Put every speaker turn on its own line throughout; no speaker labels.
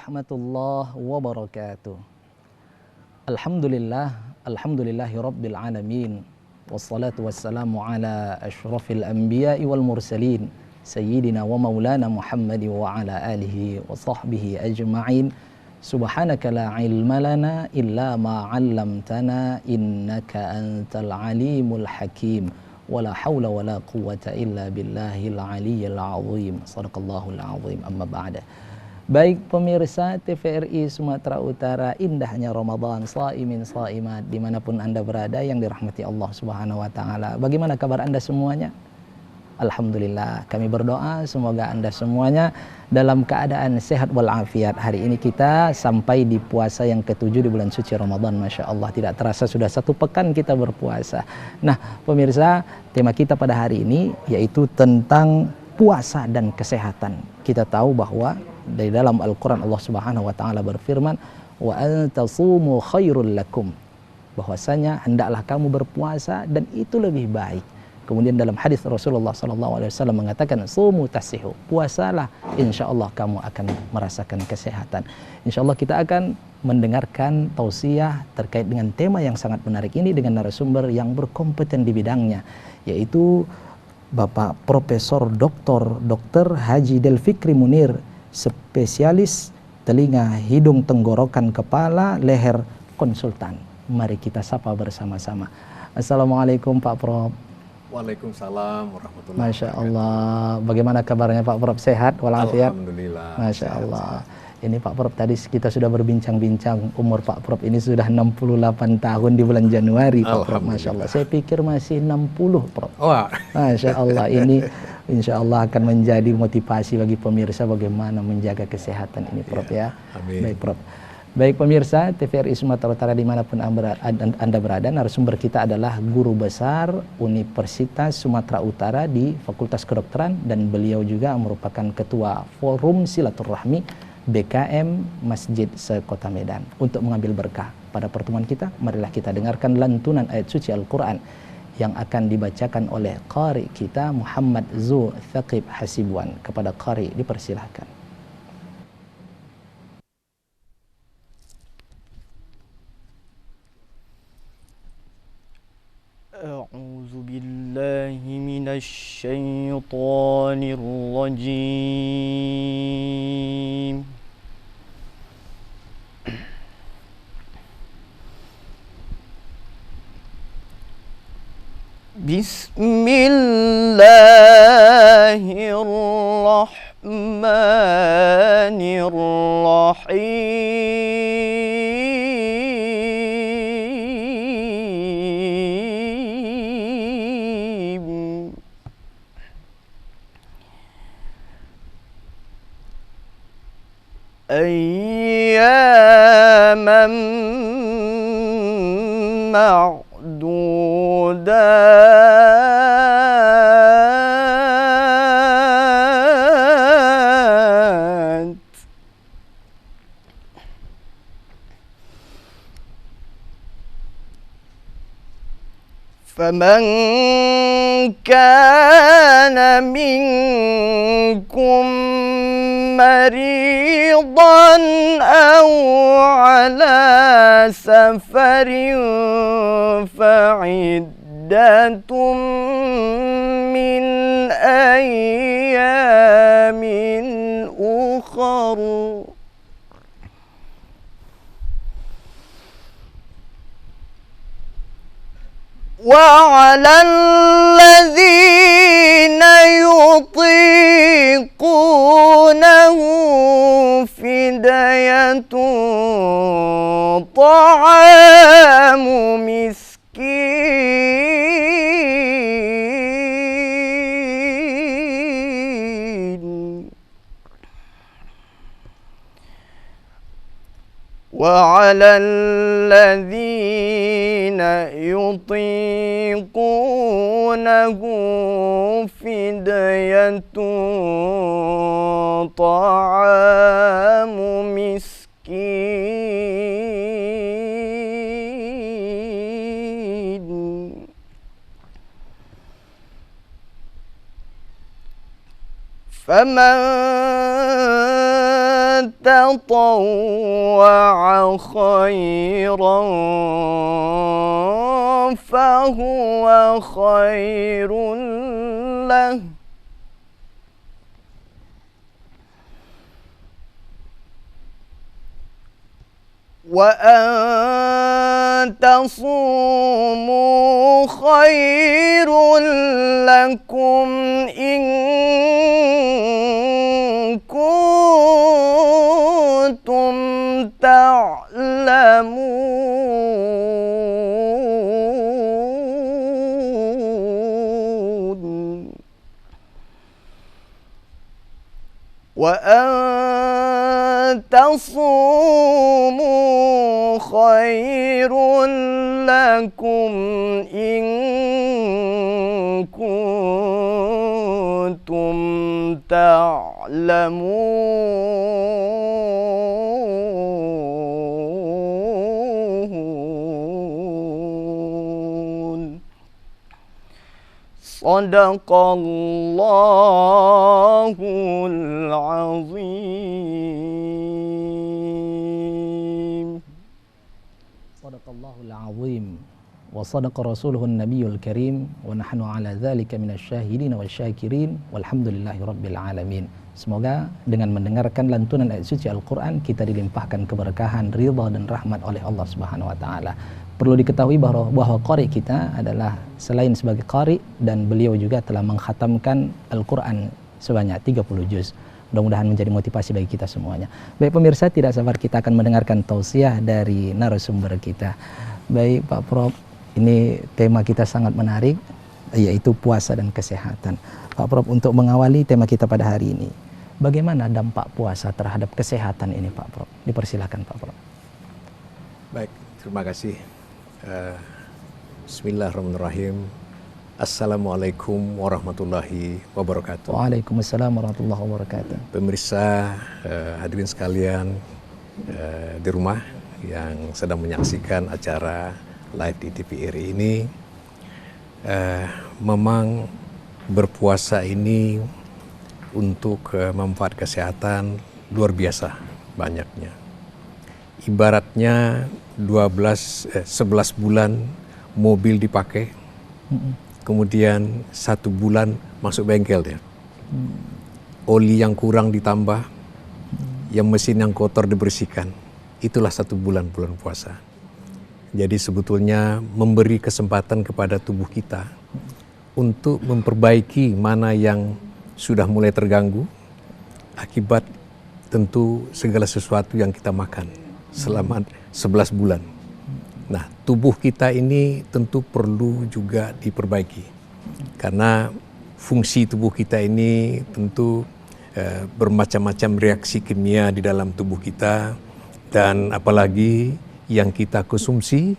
warahmatullahi wabarakatuh. Alhamdulillahi rabbil alamin. Wassalatu wassalamu ala asyrafil anbiya'i wal mursalin Sayyidina wa maulana Muhammad wa ala alihi wa sahbihi ajma'in. Subhanaka la ilma lana illa ma 'allamtana innaka antal alimul hakim. Wala haula wala quwwata illa billahil aliyyil azim. Shadaqallahul azim. Amma ba'da. Baik pemirsa TVRI Sumatera Utara, indahnya Ramadan, shaimin shaimat dimanapun Anda berada yang dirahmati Allah Subhanahu wa taala. Bagaimana kabar Anda semuanya? Alhamdulillah, kami berdoa semoga Anda semuanya dalam keadaan sehat walafiat. Hari ini kita sampai di puasa yang ke-7 di bulan suci Ramadan. Masya Allah, tidak terasa sudah 1 pekan kita berpuasa. Nah pemirsa, tema kita pada hari ini yaitu tentang puasa dan kesehatan. Kita tahu bahwa dari dalam Al-Quran Allah Subhanahu wa taala berfirman, wa antasumu khairul lakum, bahwasanya hendaklah kamu berpuasa dan itu lebih baik. Kemudian dalam hadis Rasulullah SAW mengatakan, sumu tasihu, puasalah, insya Allah kamu akan merasakan kesehatan. Insya Allah kita akan mendengarkan tausiah terkait dengan tema yang sangat menarik ini dengan narasumber yang berkompeten di bidangnya, yaitu Bapak Profesor Dr. Haji Delfikri Munir, spesialis telinga, hidung, tenggorokan, kepala, leher, konsultan. Mari kita sapa bersama-sama. Assalamualaikum Pak Prof.
Waalaikumsalam warahmatullahi
Masya Allah. Bagaimana kabarnya Pak Prof? Sehat walafiat?
Alhamdulillah.
Masya Allah. Ini Pak Prof, tadi kita sudah berbincang-bincang, umur Pak Prof ini sudah 68 tahun di bulan Januari Pak Prof. Masya Allah. Saya pikir masih 60 Prof.
Wah.
Masya Allah, ini insya Allah akan menjadi motivasi bagi pemirsa bagaimana menjaga kesehatan ini Prof ya.
Amin.
Baik Prof. Baik pemirsa TVRI Sumatera Utara dimanapun Anda berada, narasumber kita adalah Guru Besar Universitas Sumatera Utara di Fakultas Kedokteran, dan beliau juga merupakan Ketua Forum Silaturahmi BKM Masjid se-Kota Medan. Untuk mengambil berkah pada pertemuan kita, marilah kita dengarkan lantunan ayat suci Al-Quran yang akan dibacakan oleh Qari kita Muhammad Zu Thaqib Hasibuan. Kepada Qari dipersilahkan.
A'udzu billahi minasy syaithanir rajim. Bismillahirrahmanirrahim. Ayyaman ma'dudat. Faman kana minkum maridan aw ala safarin fa'iddatum min ayyamin ukhar. وعلى الذين يطيقونه فدية طعام مسكين. وعلى الذين يطيقونه فدية طعام مسكين. فمن تطوع خيرا فهو خير له وأن تصوموا خير لكم إن كنتم تعلمون وأن تصوموا خير لكم إن كنتم تعلمون صدق الله العظيم
Sadaqallahul azim wa sadaqa rasuluhun nabiyul karim wa nahnu ala dzalika minasyahidin wasyakirin walhamdulillahi rabbil alamin. Semoga dengan mendengarkan lantunan ayat suci Al-Qur'an kita dilimpahkan keberkahan, ridha dan rahmat oleh Allah Subhanahu wa taala. Perlu diketahui bahwa qari kita adalah selain sebagai qari dan beliau juga telah mengkhatamkan Al-Qur'an sebanyak 30 juz. Mudah-mudahan menjadi motivasi bagi kita semuanya. Baik pemirsa, tidak sabar kita akan mendengarkan tausiah dari narasumber kita. Baik Pak Prof, ini tema kita sangat menarik, yaitu puasa dan kesehatan. Pak Prof, untuk mengawali tema kita pada hari ini, bagaimana dampak puasa terhadap kesehatan ini Pak Prof? Dipersilakan Pak Prof.
Baik, terima kasih. Bismillahirrahmanirrahim. Assalamualaikum warahmatullahi wabarakatuh.
Waalaikumsalam warahmatullahi wabarakatuh.
Pemirsa, hadirin sekalian di rumah yang sedang menyaksikan acara live di TVRI ini, memang berpuasa ini untuk manfaat kesehatan luar biasa banyaknya. Ibaratnya 11 bulan mobil dipakai, kemudian 1 bulan masuk bengkel dia. Oli yang kurang ditambah, yang mesin yang kotor dibersihkan. Itulah 1 bulan puasa. Jadi sebetulnya memberi kesempatan kepada tubuh kita untuk memperbaiki mana yang sudah mulai terganggu akibat tentu segala sesuatu yang kita makan selama 11 bulan. Nah, tubuh kita ini tentu perlu juga diperbaiki karena fungsi tubuh kita ini tentu bermacam-macam reaksi kimia di dalam tubuh kita, dan apalagi yang kita konsumsi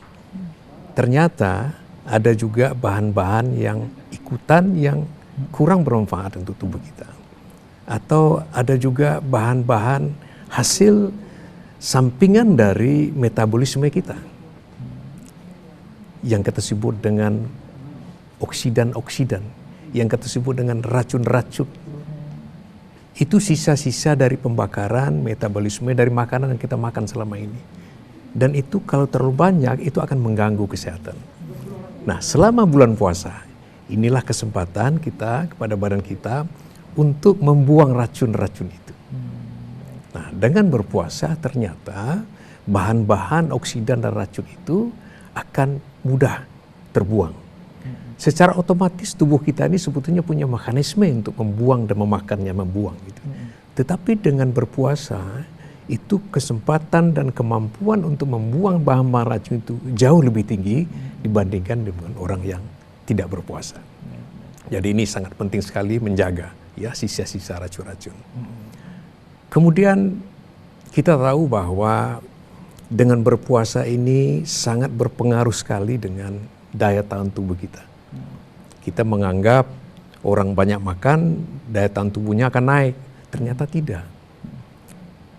ternyata ada juga bahan-bahan yang ikutan yang kurang bermanfaat untuk tubuh kita, atau ada juga bahan-bahan hasil sampingan dari metabolisme kita yang kita sebut dengan oksidan-oksidan, yang kita sebut dengan racun-racun. Itu sisa-sisa dari pembakaran metabolisme dari makanan yang kita makan selama ini. Dan itu kalau terlalu banyak, itu akan mengganggu kesehatan. Nah, selama bulan puasa, inilah kesempatan kita kepada badan kita untuk membuang racun-racun itu. Nah, dengan berpuasa ternyata bahan-bahan oksidan dan racun itu akan mudah terbuang. Secara otomatis tubuh kita ini sebetulnya punya mekanisme untuk membuang dan memakannya, membuang gitu. Tetapi dengan berpuasa itu kesempatan dan kemampuan untuk membuang bahan-bahan racun itu jauh lebih tinggi dibandingkan dengan orang yang tidak berpuasa. Jadi ini sangat penting sekali menjaga ya sisa-sisa racun-racun. Kemudian kita tahu bahwa dengan berpuasa ini sangat berpengaruh sekali dengan daya tahan tubuh kita. Kita menganggap orang banyak makan, daya tahan tubuhnya akan naik. Ternyata tidak.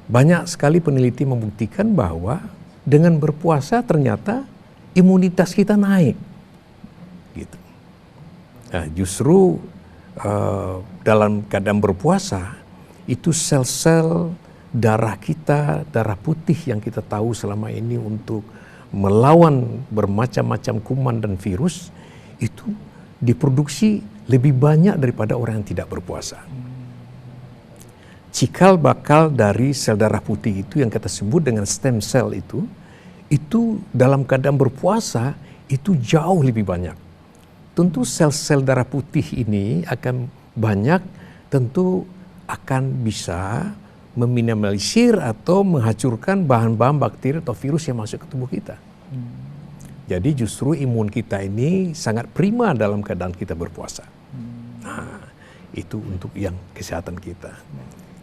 Banyak sekali peneliti membuktikan bahwa dengan berpuasa ternyata imunitas kita naik. Gitu. Nah, justru dalam keadaan berpuasa, itu sel-sel darah kita, darah putih yang kita tahu selama ini untuk melawan bermacam-macam kuman dan virus, itu diproduksi lebih banyak daripada orang yang tidak berpuasa. Cikal bakal dari sel darah putih itu yang kita sebut dengan stem cell itu dalam keadaan berpuasa itu jauh lebih banyak. Tentu sel-sel darah putih ini akan banyak, tentu akan bisa meminimalisir atau menghancurkan bahan-bahan bakteri atau virus yang masuk ke tubuh kita. Jadi justru imun kita ini sangat prima dalam keadaan kita berpuasa. Nah, itu untuk yang kesehatan kita.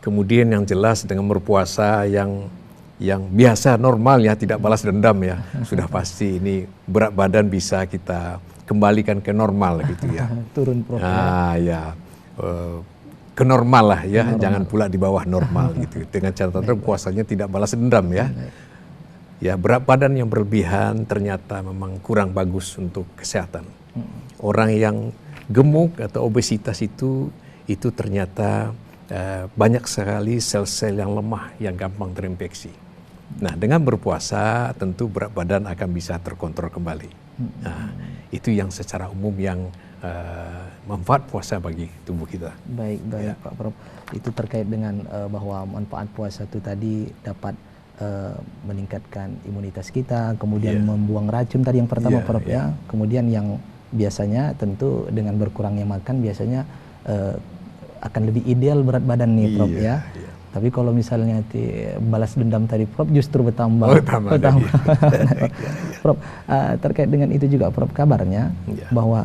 Kemudian yang jelas dengan berpuasa yang biasa normal ya, tidak balas dendam ya, sudah pasti ini berat badan bisa kita kembalikan ke normal gitu ya.
Turun Prof.
Ke normal lah ya, jangan pula di bawah normal gitu. Dengan catatan puasanya tidak balas dendam ya. Ya, berat badan yang berlebihan ternyata memang kurang bagus untuk kesehatan. Orang yang gemuk atau obesitas itu ternyata banyak sekali sel-sel yang lemah yang gampang terinfeksi. Nah, dengan berpuasa tentu berat badan akan bisa terkontrol kembali. Nah, itu yang secara umum yang manfaat puasa bagi tubuh kita.
Baik ya. Pak Prof. Itu terkait dengan bahwa manfaat puasa itu tadi dapat meningkatkan imunitas kita, kemudian membuang racun tadi yang pertama Prof ya. Kemudian yang biasanya tentu dengan berkurangnya makan biasanya akan lebih ideal berat badan nih Prof ya. Tapi kalau misalnya balas dendam tadi Prof justru bertambah. Prof, terkait dengan itu juga Prof, kabarnya bahwa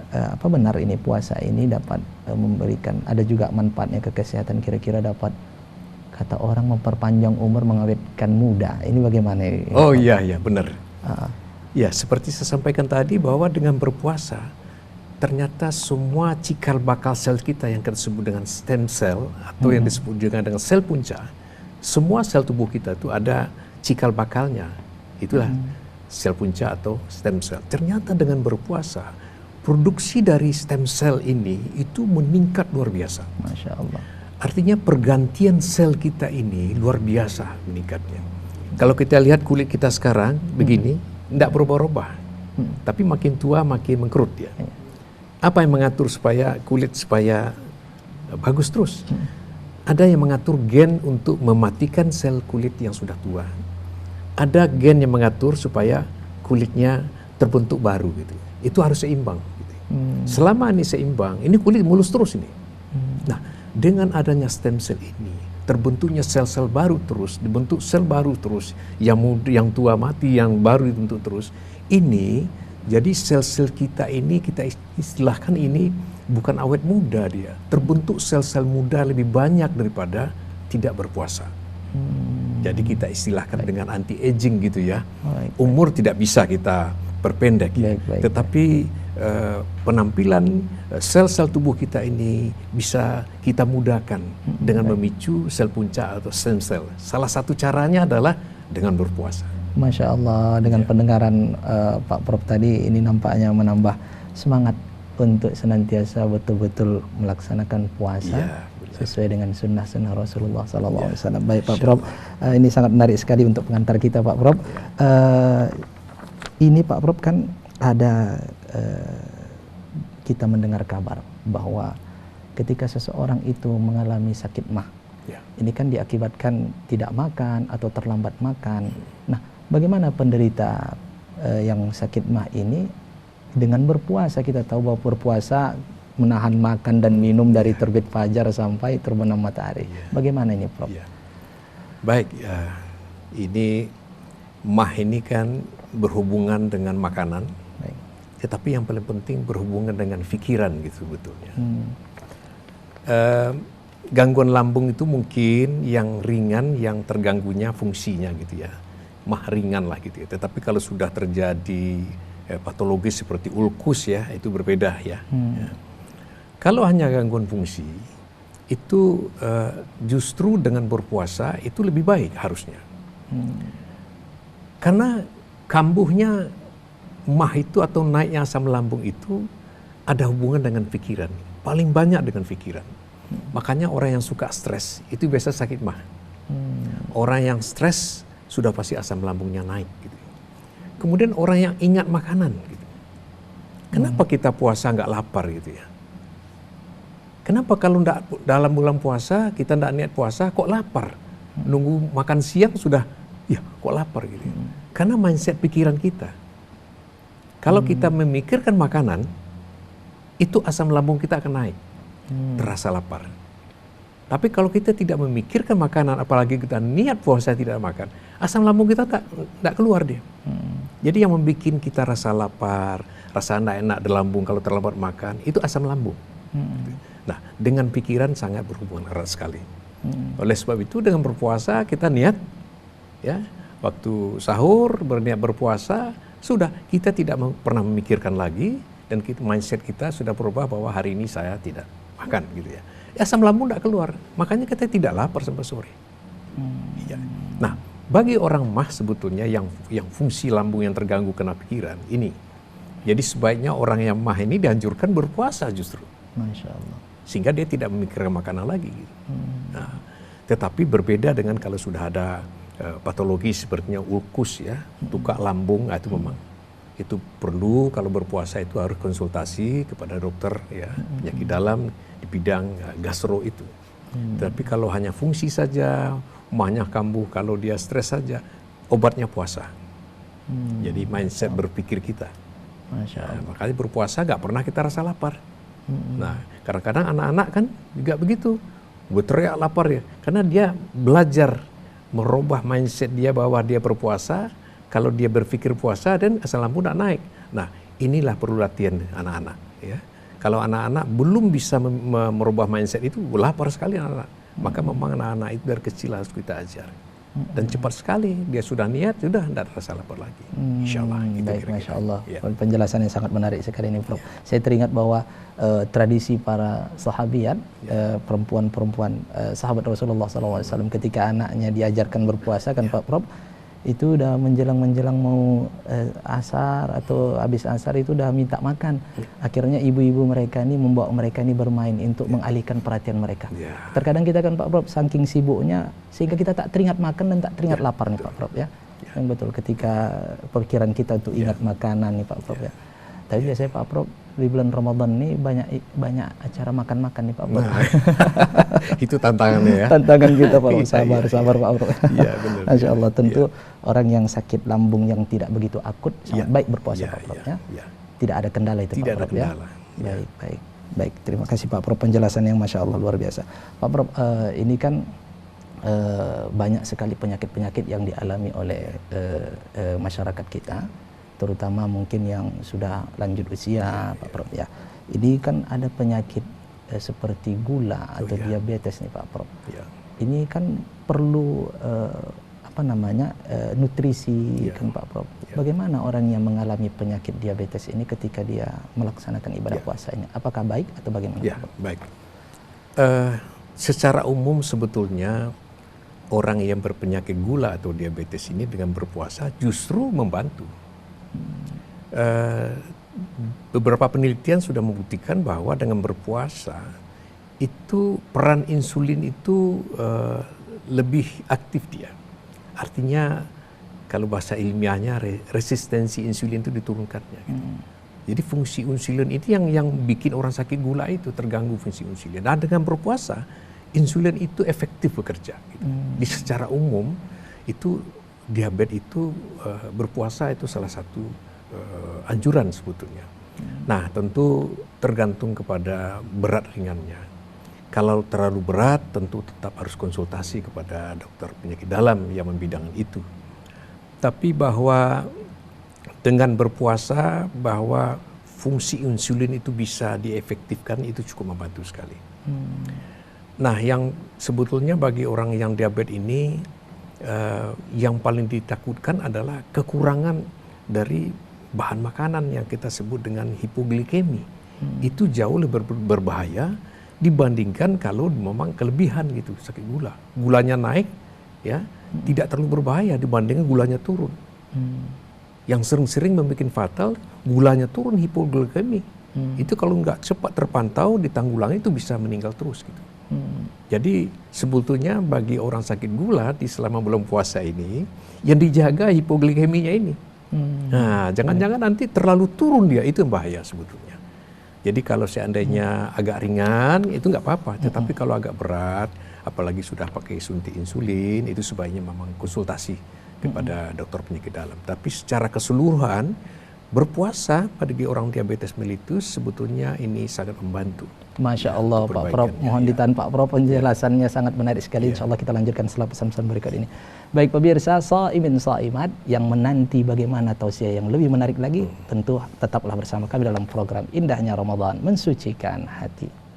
apa benar ini puasa ini dapat memberikan, ada juga manfaatnya ke kesehatan, kira-kira dapat kata orang memperpanjang umur, mengawetkan muda. Ini bagaimana?
Oh iya benar. Ya, seperti saya sampaikan tadi bahwa dengan berpuasa ternyata semua cikal bakal sel kita yang kita sebut dengan stem cell atau yang disebut juga dengan sel punca, semua sel tubuh kita itu ada cikal bakalnya. Itulah sel punca atau stem cell. Ternyata dengan berpuasa, produksi dari stem cell ini itu meningkat luar biasa.
Masya Allah.
Artinya pergantian sel kita ini luar biasa meningkatnya. Kalau kita lihat kulit kita sekarang begini, tidak berubah-ubah, tapi makin tua makin mengkerut ya. Apa yang mengatur supaya kulit supaya bagus terus? Ada yang mengatur gen untuk mematikan sel kulit yang sudah tua. Ada gen yang mengatur supaya kulitnya terbentuk baru gitu. Itu harus seimbang. Gitu. Selama ini seimbang, ini kulit mulus terus ini. Nah, dengan adanya stem cell ini, terbentuknya sel-sel baru terus, dibentuk sel baru terus, yang tua mati, yang baru dibentuk terus. Ini jadi sel-sel kita ini, kita istilahkan ini bukan awet muda dia. Terbentuk sel-sel muda lebih banyak daripada tidak berpuasa. Jadi kita istilahkan dengan anti-aging gitu ya. Umur tidak bisa kita perpendek. Tetapi penampilan sel-sel tubuh kita ini bisa kita mudahkan dengan memicu sel punca atau stem cell. Salah satu caranya adalah dengan berpuasa.
Masya Allah, dengan pendengaran Pak Prof tadi ini nampaknya menambah semangat untuk senantiasa betul-betul melaksanakan puasa sesuai dengan sunnah-sunnah Rasulullah SAW. Baik Pak Prof, ini sangat menarik sekali untuk pengantar kita Pak Prof. Ini Pak Prof kan ada kita mendengar kabar bahwa ketika seseorang itu mengalami sakit mah, ini kan diakibatkan tidak makan atau terlambat makan. Nah, bagaimana penderita yang sakit mah ini dengan berpuasa? Kita tahu bahwa berpuasa menahan makan dan minum dari terbit fajar sampai terbenam matahari. Bagaimana ini Prof?
Baik, ini mah ini kan berhubungan dengan makanan. Tetapi yang paling penting berhubungan dengan pikiran gitu betulnya. Gangguan lambung itu mungkin yang ringan, yang terganggunya fungsinya gitu ya. Mah ringan lah gitu ya. Tetapi kalau sudah terjadi patologis seperti ulkus ya, itu berbeda ya. Kalau hanya gangguan fungsi, itu justru dengan berpuasa itu lebih baik harusnya. Karena kambuhnya mah itu atau naiknya asam lambung itu ada hubungan dengan pikiran. Paling banyak dengan pikiran. Makanya orang yang suka stres itu biasa sakit mah. Orang yang stres sudah pasti asam lambungnya naik gitu. Kemudian orang yang ingat makanan gitu. Kenapa kita puasa nggak lapar gitu ya? Kenapa kalau dalam bulan puasa kita nggak niat puasa kok lapar? Nunggu makan siang sudah, ya kok lapar gitu. Karena mindset pikiran kita. Kalau kita memikirkan makanan, itu asam lambung kita akan naik, terasa lapar. Tapi kalau kita tidak memikirkan makanan, apalagi kita niat puasa tidak makan, asam lambung kita tak keluar dia. Jadi yang membuat kita rasa lapar, rasa tidak enak di lambung kalau terlambat makan, itu asam lambung. Nah, dengan pikiran sangat berhubungan erat sekali. Oleh sebab itu dengan berpuasa kita niat, ya, waktu sahur berniat berpuasa, sudah kita tidak pernah memikirkan lagi dan mindset kita sudah berubah bahwa hari ini saya tidak makan gitu ya. Asam lambung tidak keluar, makanya kita tidak lapar sampai sore. Ya. Nah, bagi orang mah sebetulnya yang fungsi lambung yang terganggu kena pikiran ini, jadi sebaiknya orang yang mah ini dianjurkan berpuasa justru.
Masya Allah.
Sehingga dia tidak memikirkan makanan lagi. Gitu. Nah, tetapi berbeda dengan kalau sudah ada patologi sepertinya ulkus ya, tukak lambung, itu memang itu perlu kalau berpuasa itu harus konsultasi kepada dokter ya, penyakit dalam di bidang gastro itu. Tapi kalau hanya fungsi saja, mahnya kambuh, kalau dia stres saja, obatnya puasa. Jadi mindset berpikir kita.
Masya Allah.
Makanya berpuasa gak pernah kita rasa lapar. Nah, kadang-kadang anak-anak kan juga begitu, berteriak lapar ya, karena dia belajar merubah mindset dia bahwa dia berpuasa, kalau dia berpikir puasa dan asam lambung tidak naik. Nah, inilah perlu latihan anak-anak. Ya. Kalau anak-anak belum bisa merubah mindset itu, lapar sekali anak-anak. Maka memang anak-anak itu dari kecil harus kita ajar. Dan cepat sekali dia sudah niat, sudah tidak terasa lapar lagi. Insya Allah.
Baik, Masya Allah. Ya. Penjelasan yang sangat menarik sekali ini, Prof. Ya. Saya teringat bahwa tradisi para sahabiat, perempuan-perempuan sahabat Rasulullah SAW ketika anaknya diajarkan berpuasa kan Pak Prof, itu udah menjelang mau asar atau habis asar itu udah minta makan. Akhirnya ibu-ibu mereka ini membawa mereka ini bermain untuk mengalihkan perhatian mereka. Terkadang kita kan Pak Prof saking sibuknya sehingga kita tak teringat makan dan tak teringat lapar nih Pak Prof ya. Yang betul ketika pikiran kita untuk ingat makanan nih Pak Prof ya. Tapi biasanya Pak Prof di bulan Ramadan ini banyak acara makan-makan nih Pak Prof.
Nah, itu tantangannya ya. Tantangan
kita Pak Prof. Sabar Pak Prof.
Iya benar.
Masya Allah, tentu orang yang sakit lambung yang tidak begitu akut sangat baik berpuasa Pak Prof ya. Tidak ada kendala itu
tidak
Pak Prof
ada kendala.
Ya. Baik. Terima kasih Pak Prof penjelasan yang Masya Allah luar biasa. Pak Prof, ini kan banyak sekali penyakit-penyakit yang dialami oleh masyarakat kita, terutama mungkin yang sudah lanjut usia Pak Prof ya. Ini kan ada penyakit seperti gula atau diabetes nih Pak Prof. Ini kan perlu nutrisi kan Pak Prof. Bagaimana orang yang mengalami penyakit diabetes ini ketika dia melaksanakan ibadah puasa ini? Apakah baik atau bagaimana?
Ya, baik. Secara umum sebetulnya orang yang berpenyakit gula atau diabetes ini dengan berpuasa justru membantu. Beberapa penelitian sudah membuktikan bahwa dengan berpuasa itu peran insulin itu lebih aktif dia. Artinya kalau bahasa ilmiahnya resistensi insulin itu diturunkannya. Gitu. Jadi fungsi insulin itu yang bikin orang sakit gula itu terganggu fungsi insulin. Nah dengan berpuasa insulin itu efektif bekerja. Gitu. Di secara umum itu diabetes itu berpuasa itu salah satu anjuran sebetulnya. Nah tentu tergantung kepada berat ringannya. Kalau terlalu berat tentu tetap harus konsultasi kepada dokter penyakit dalam yang membidangi itu. Tapi bahwa dengan berpuasa bahwa fungsi insulin itu bisa diefektifkan itu cukup membantu sekali. Nah yang sebetulnya bagi orang yang diabetes ini yang paling ditakutkan adalah kekurangan dari bahan makanan yang kita sebut dengan hipoglikemi. Itu jauh lebih berbahaya dibandingkan kalau memang kelebihan gitu sakit gula. Gulanya naik ya tidak terlalu berbahaya dibandingkan gulanya turun. Yang sering-sering membuat fatal gulanya turun hipoglikemi. Itu kalau nggak cepat terpantau ditanggulangi itu bisa meninggal terus gitu. Jadi sebetulnya bagi orang sakit gula di selama bulan puasa ini, yang dijaga hipoglikeminya ini. Nah, jangan-jangan nanti terlalu turun dia, itu yang bahaya sebetulnya. Jadi kalau seandainya agak ringan, itu nggak apa-apa. Tetapi kalau agak berat, apalagi sudah pakai suntik insulin, itu sebaiknya memang konsultasi kepada dokter penyakit dalam. Tapi secara keseluruhan, berpuasa bagi orang diabetes mellitus sebetulnya ini sangat membantu.
Masya Allah, Pak Prof. Mohon ditahan Pak Prof. Penjelasannya sangat menarik sekali. Insya Allah kita lanjutkan setelah pesan-pesan berikut ini. Baik pemirsa, shaimin shaimat yang menanti bagaimana tausiah yang lebih menarik lagi, tentu tetaplah bersama kami dalam program Indahnya Ramadan Mensucikan Hati.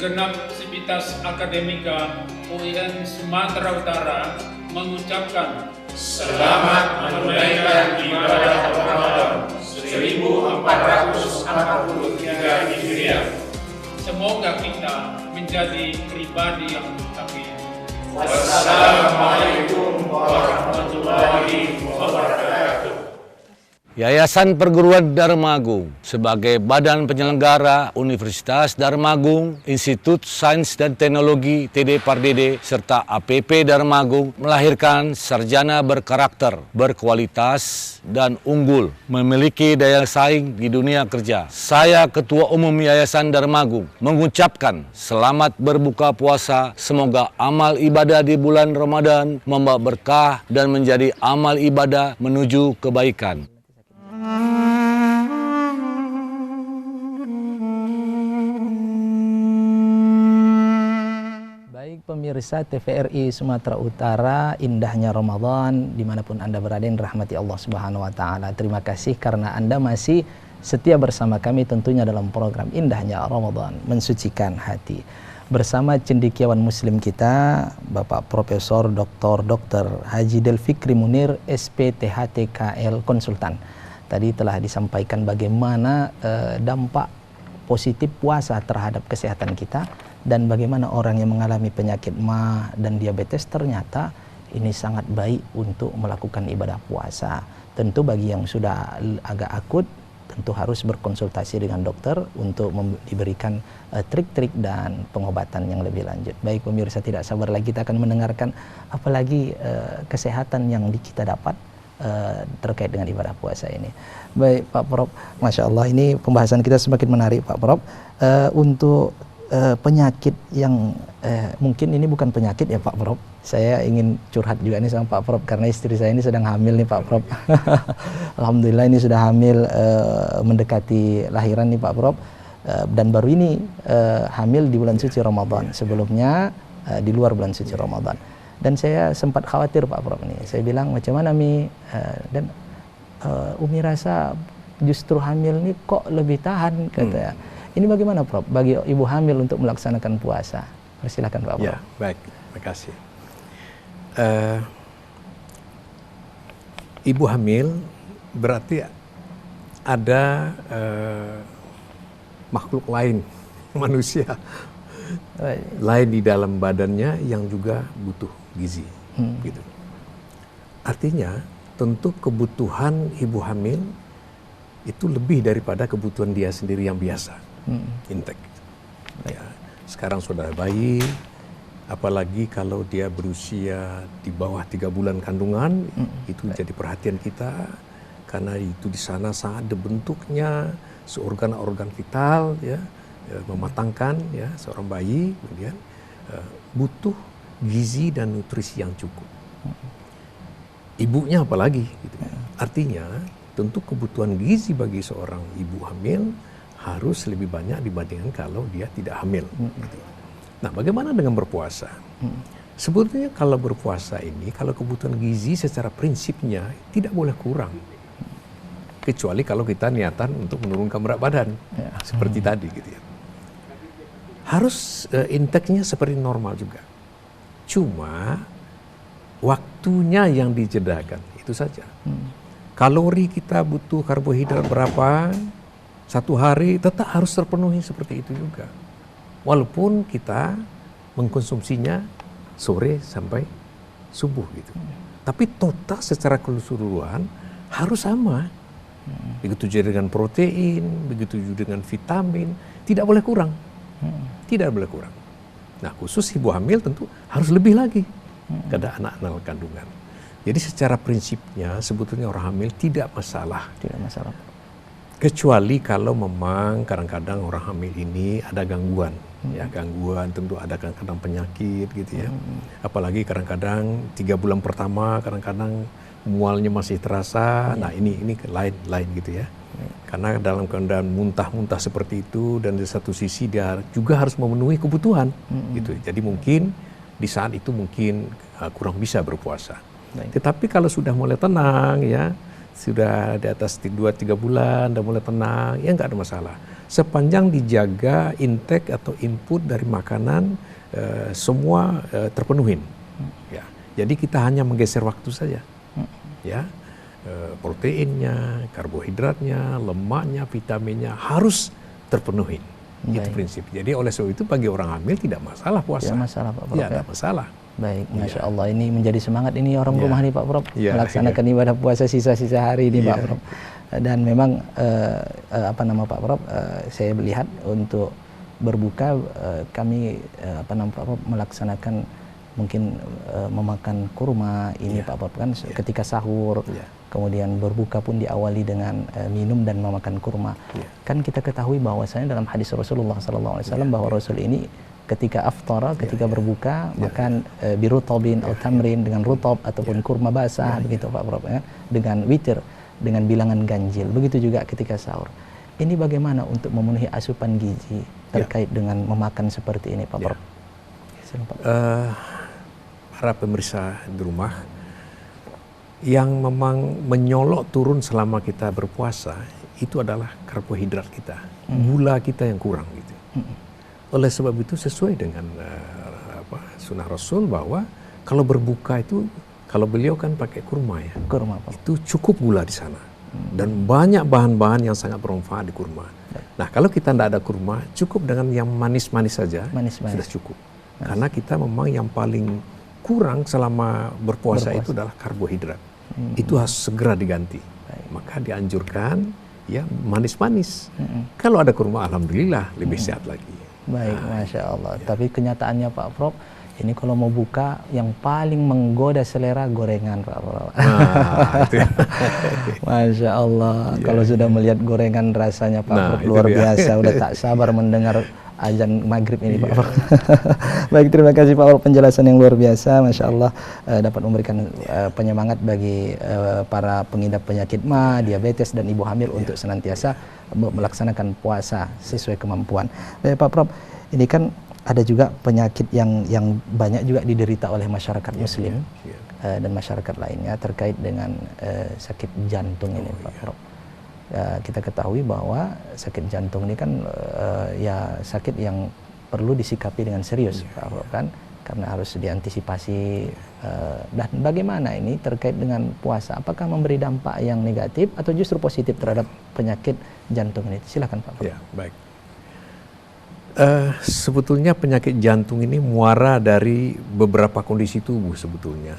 Segenap sivitas akademika UIN Sumatera Utara mengucapkan selamat menunaikan ibadah Ramadan 1443 Hijriah. Semoga kita menjadi pribadi yang mutakin. Wassalamualaikum warahmatullahi wabarakatuh.
Yayasan Perguruan Dharma Agung sebagai badan penyelenggara Universitas Dharma Agung, Institut Sains dan Teknologi TD Pardede, serta APP Dharma Agung melahirkan sarjana berkarakter, berkualitas, dan unggul, memiliki daya saing di dunia kerja. Saya, Ketua Umum Yayasan Dharma Agung, mengucapkan selamat berbuka puasa. Semoga amal ibadah di bulan Ramadan membawa berkah dan menjadi amal ibadah menuju kebaikan.
Baik pemirsa TVRI Sumatera Utara, indahnya Ramadan dimanapun Anda berada yang dirahmati Allah Subhanahu Wa Taala. Terima kasih karena Anda masih setia bersama kami tentunya dalam program Indahnya Ramadan Mensucikan Hati. Bersama cendekiawan muslim kita, Bapak Profesor Dr. Haji Del Fikri Munir, SPTHTKL Konsultan. Tadi telah disampaikan bagaimana dampak positif puasa terhadap kesehatan kita dan bagaimana orang yang mengalami penyakit MAH dan diabetes ternyata ini sangat baik untuk melakukan ibadah puasa. Tentu bagi yang sudah agak akut tentu harus berkonsultasi dengan dokter untuk diberikan trik-trik dan pengobatan yang lebih lanjut. Baik pemirsa, tidak sabar lagi kita akan mendengarkan apalagi kesehatan yang kita dapat terkait dengan ibadah puasa ini. Baik Pak Prof, Masya Allah ini pembahasan kita semakin menarik Pak Prof. Untuk penyakit yang mungkin ini bukan penyakit ya Pak Prof. Saya ingin curhat juga nih sama Pak Prof karena istri saya ini sedang hamil nih Pak Prof. Alhamdulillah ini sudah hamil mendekati lahiran nih Pak Prof. Dan baru ini hamil di bulan suci Ramadan. Sebelumnya di luar bulan suci Ramadan. Dan saya sempat khawatir Pak Prof nih. Saya bilang macam mana Mi? Dan Umi rasa justru hamil nih kok lebih tahan katanya. Ini bagaimana Prof bagi ibu hamil untuk melaksanakan puasa? Persilakan Pak Prof.
Ya, baik. Terima kasih. Ibu hamil berarti ada makhluk lain, manusia lain di dalam badannya yang juga butuh gizi, gitu. Artinya tentu kebutuhan ibu hamil itu lebih daripada kebutuhan dia sendiri yang biasa, intake. Ya, sekarang sudah bayi, apalagi kalau dia berusia di bawah 3 bulan kandungan, itu jadi perhatian kita karena itu di sana saat bentuknya seorgan-organ vital, ya, mematangkan ya seorang bayi, kemudian butuh gizi dan nutrisi yang cukup. Ibunya apalagi, gitu. Artinya tentu kebutuhan gizi bagi seorang ibu hamil harus lebih banyak dibandingkan kalau dia tidak hamil. Gitu. Nah, bagaimana dengan berpuasa? Sebetulnya kalau berpuasa ini, kalau kebutuhan gizi secara prinsipnya tidak boleh kurang. Kecuali kalau kita niatan untuk menurunkan berat badan, seperti tadi gitu ya. Harus intake-nya seperti normal juga. Cuma waktunya yang dijedakan, itu saja. Kalori kita butuh karbohidrat berapa, satu hari tetap harus terpenuhi seperti itu juga. Walaupun kita mengkonsumsinya sore sampai subuh gitu. Tapi total secara keseluruhan harus sama. Begitu juga dengan protein, begitu juga dengan vitamin, tidak boleh kurang. Tidak boleh kurang. Nah, khusus ibu hamil tentu harus lebih lagi kepada anak-anak kandungan. Jadi secara prinsipnya sebetulnya orang hamil tidak masalah.
Tidak masalah.
Kecuali kalau memang kadang-kadang orang hamil ini ada gangguan, ya gangguan tentu ada kadang-kadang penyakit gitu ya. Apalagi kadang-kadang 3 bulan pertama kadang-kadang mualnya masih terasa. Nah ini lain gitu ya. Karena dalam keadaan muntah-muntah seperti itu dan di satu sisi dia juga harus memenuhi kebutuhan gitu. Jadi mungkin di saat itu mungkin kurang bisa berpuasa. Tetapi kalau sudah mulai tenang ya, sudah di atas 2-3 bulan, udah mulai tenang, ya nggak ada masalah. Sepanjang dijaga intake atau input dari makanan semua terpenuhin. Ya. Jadi kita hanya menggeser waktu saja. Ya, proteinnya, karbohidratnya, lemaknya, vitaminnya harus terpenuhi. Itu prinsip. Jadi oleh sebab itu bagi orang hamil tidak masalah puasa.
Tidak masalah Pak Prof.
Ya, tidak masalah.
Baik, Masya Allah, ini menjadi semangat ini orang rumah nih Pak Prof, melaksanakan
ya.
Ibadah puasa sisa-sisa hari ini Pak Prof. Dan memang Pak Prof, saya melihat untuk berbuka kami Pak Prof melaksanakan mungkin memakan kurma ini Pak Prof kan ketika sahur, kemudian berbuka pun diawali dengan minum dan memakan kurma. Kan kita ketahui bahwasanya dalam hadis Rasulullah SAW bahwa Rasul ini ketika aftara, ketika berbuka makan birutabin atau tamrin dengan rutab ataupun kurma basah begitu Pak Prof ya, dengan witir dengan bilangan ganjil. Begitu juga ketika sahur. Ini bagaimana untuk memenuhi asupan gizi terkait dengan memakan seperti ini Pak Prof?
Para pemirsa di rumah yang memang menyolok turun selama kita berpuasa itu adalah karbohidrat kita, gula kita yang kurang gitu. Oleh sebab itu sesuai dengan sunnah Rasul bahwa kalau berbuka itu, kalau beliau kan pakai kurma ya, itu cukup gula di sana dan banyak bahan-bahan yang sangat bermanfaat di kurma. Nah kalau kita tidak ada kurma, cukup dengan yang manis-manis saja sudah cukup. Karena kita memang yang paling kurang selama berpuasa itu adalah karbohidrat. Itu harus segera diganti. Maka dianjurkan ya manis-manis. Kalau ada kurma, alhamdulillah lebih sehat lagi.
Baik, Masya Allah. Tapi kenyataannya Pak Prof, ini kalau mau buka yang paling menggoda selera gorengan Pak Prof. Masya Allah. Kalau sudah melihat gorengan rasanya Pak Prof luar biasa. Udah tak sabar mendengar azan maghrib ini Pak Prof. Baik, terima kasih Pak Prof penjelasan yang luar biasa, Masya Allah, dapat memberikan penyemangat bagi para pengidap penyakit ma, diabetes dan ibu hamil untuk senantiasa melaksanakan puasa sesuai kemampuan. Baik Pak Prof, ini kan ada juga penyakit yang banyak juga diderita oleh masyarakat muslim dan masyarakat lainnya terkait dengan sakit jantung ini Pak Prof. Kita ketahui bahwa sakit jantung ini kan ya sakit yang perlu disikapi dengan serius Pak Prof kan, karena harus diantisipasi. Dan bagaimana ini terkait dengan puasa, apakah memberi dampak yang negatif atau justru positif terhadap penyakit jantung ini? Silakan Pak Prof.
Ya, baik. Sebetulnya penyakit jantung ini muara dari beberapa kondisi tubuh sebetulnya.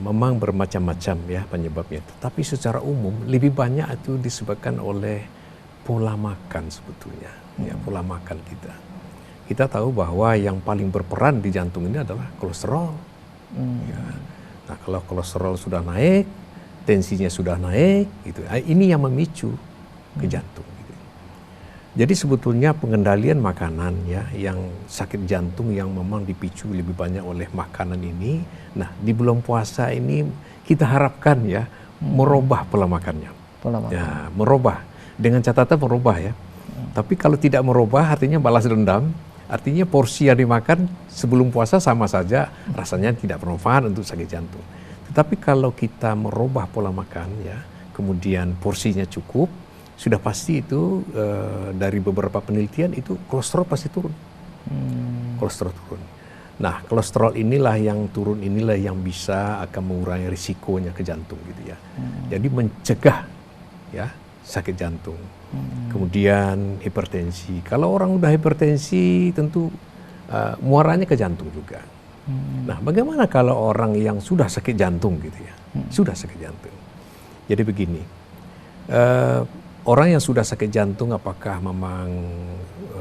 Memang bermacam-macam ya penyebabnya, tetapi secara umum lebih banyak itu disebabkan oleh pola makan sebetulnya, ya pola makan kita. Kita tahu bahwa yang paling berperan di jantung ini adalah kolesterol. Ya. Nah kalau kolesterol sudah naik, tensinya sudah naik, gitu. Ini yang memicu ke jantung. Gitu. Jadi sebetulnya pengendalian makanan ya, yang sakit jantung yang memang dipicu lebih banyak oleh makanan ini. Nah di bulan puasa ini kita harapkan ya merubah pola makannya. Ya, merubah. dengan catatan merubah ya. Tapi kalau tidak merubah artinya balas dendam, artinya porsi yang dimakan sebelum puasa sama saja rasanya tidak bermanfaat untuk sakit jantung. Tetapi kalau kita merubah pola makan ya, kemudian porsinya cukup, sudah pasti itu dari beberapa penelitian itu kolesterol pasti turun. Kolesterol turun. Nah, kolesterol inilah yang turun, inilah yang bisa akan mengurangi risikonya ke jantung gitu ya. Jadi mencegah ya sakit jantung. Kemudian hipertensi. Kalau orang udah hipertensi tentu muaranya ke jantung juga. Nah, bagaimana kalau orang yang sudah sakit jantung gitu ya? Sudah sakit jantung. Jadi begini, orang yang sudah sakit jantung apakah memang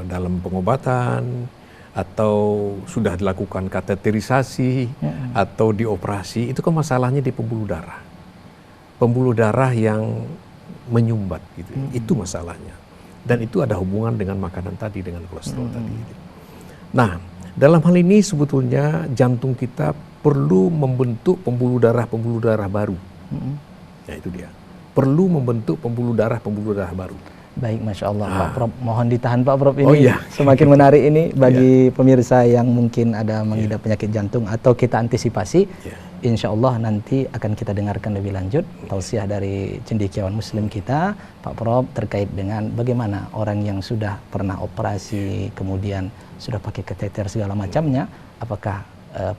dalam pengobatan atau sudah dilakukan kateterisasi atau dioperasi, itu kan masalahnya di pembuluh darah. Pembuluh darah yang menyumbat gitu. Itu masalahnya. Dan itu ada hubungan dengan makanan tadi, dengan kolesterol tadi. Nah, dalam hal ini sebetulnya jantung kita perlu membentuk pembuluh darah baru. Ya itu dia. Perlu membentuk pembuluh darah baru.
Baik, Masya Allah Pak Prof. Mohon ditahan Pak Prof, ini
Oh, iya.
semakin menarik ini bagi pemirsa yang mungkin ada mengidap penyakit jantung atau kita antisipasi. Insya Allah nanti akan kita dengarkan lebih lanjut tausiah dari cendekiawan muslim kita, Pak Prof, terkait dengan bagaimana orang yang sudah pernah operasi, kemudian sudah pakai kateter segala macamnya, apakah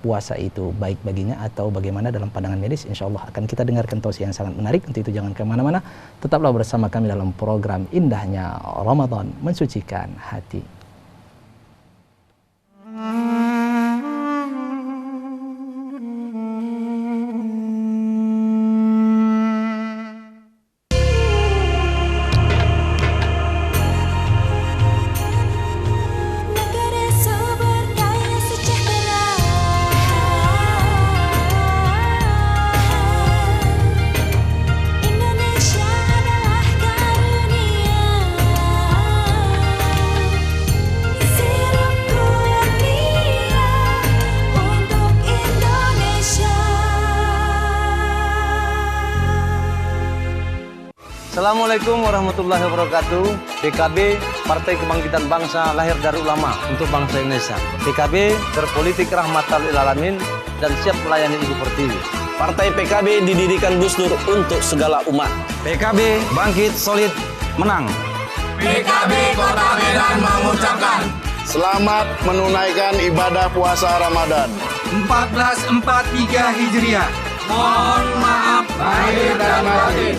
puasa itu baik baginya atau bagaimana dalam pandangan medis. Insya Allah akan kita dengarkan tausiah yang sangat menarik. Untuk itu jangan kemana-mana, tetaplah bersama kami dalam program Indahnya Ramadan Mensucikan Hati.
Assalamualaikum warahmatullahi wabarakatuh. PKB, Partai Kebangkitan Bangsa, lahir dari ulama untuk bangsa Indonesia. PKB berpolitik rahmatan lil alamin dan siap melayani Ibu Pertiwi.
Partai PKB didirikan Gus Dur untuk segala umat.
PKB bangkit, solid, menang.
PKB Kota Medan mengucapkan
selamat menunaikan ibadah puasa Ramadan
1443 Hijriah. Mohon maaf lahir dan batin.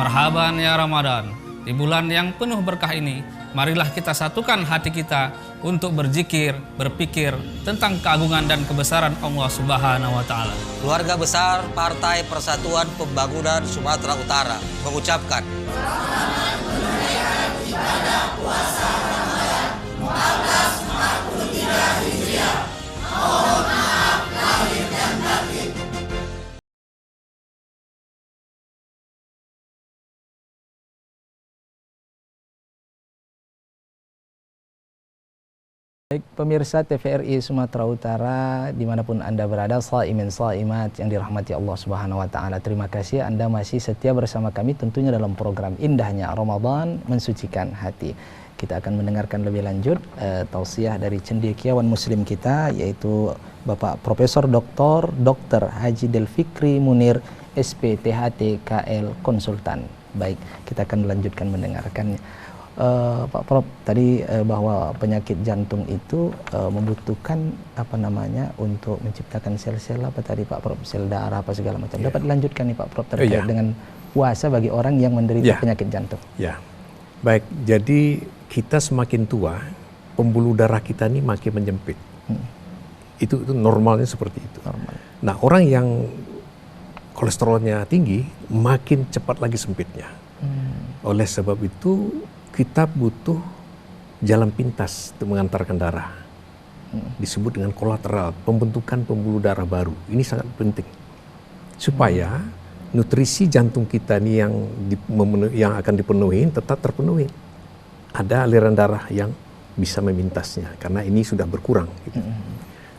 Marhaban ya Ramadan. Di bulan yang penuh berkah ini, marilah kita satukan hati kita untuk berzikir, berpikir tentang keagungan dan kebesaran Allah Subhanahu wa taala.
Keluarga besar Partai Persatuan Pembangunan Sumatera Utara mengucapkan selamat menunaikan ibadah puasa Ramadan 1443 Hijriah. Mohon maaf lahir dan batin.
Baik, pemirsa TVRI Sumatera Utara dimanapun Anda berada, shaimin shaimat yang dirahmati Allah Subhanahu wa taala. Terima kasih Anda masih setia bersama kami tentunya dalam program Indahnya Ramadan Mensucikan Hati. Kita akan mendengarkan lebih lanjut tausiah dari cendekiawan muslim kita, yaitu Bapak Profesor Dr. Haji Del Fikri Munir, SPTHT KL Konsultan. Baik, kita akan melanjutkan mendengarkannya. Pak Prof, tadi bahwa penyakit jantung itu membutuhkan untuk menciptakan sel-sel apa tadi Pak Prof, sel darah apa segala macam. Dapat dilanjutkan nih Pak Prof terkait dengan puasa bagi orang yang menderita penyakit jantung.
Ya, baik. Jadi kita semakin tua, pembuluh darah kita ini makin menyempit. Itu normalnya seperti itu. Normal. Nah, orang yang kolesterolnya tinggi makin cepat lagi sempitnya. Oleh sebab itu kita butuh jalan pintas untuk mengantarkan darah. Disebut dengan kolateral, pembentukan pembuluh darah baru. Ini sangat penting. Supaya nutrisi jantung kita ini yang akan dipenuhi tetap terpenuhi. Ada aliran darah yang bisa memintasnya, karena ini sudah berkurang. Gitu.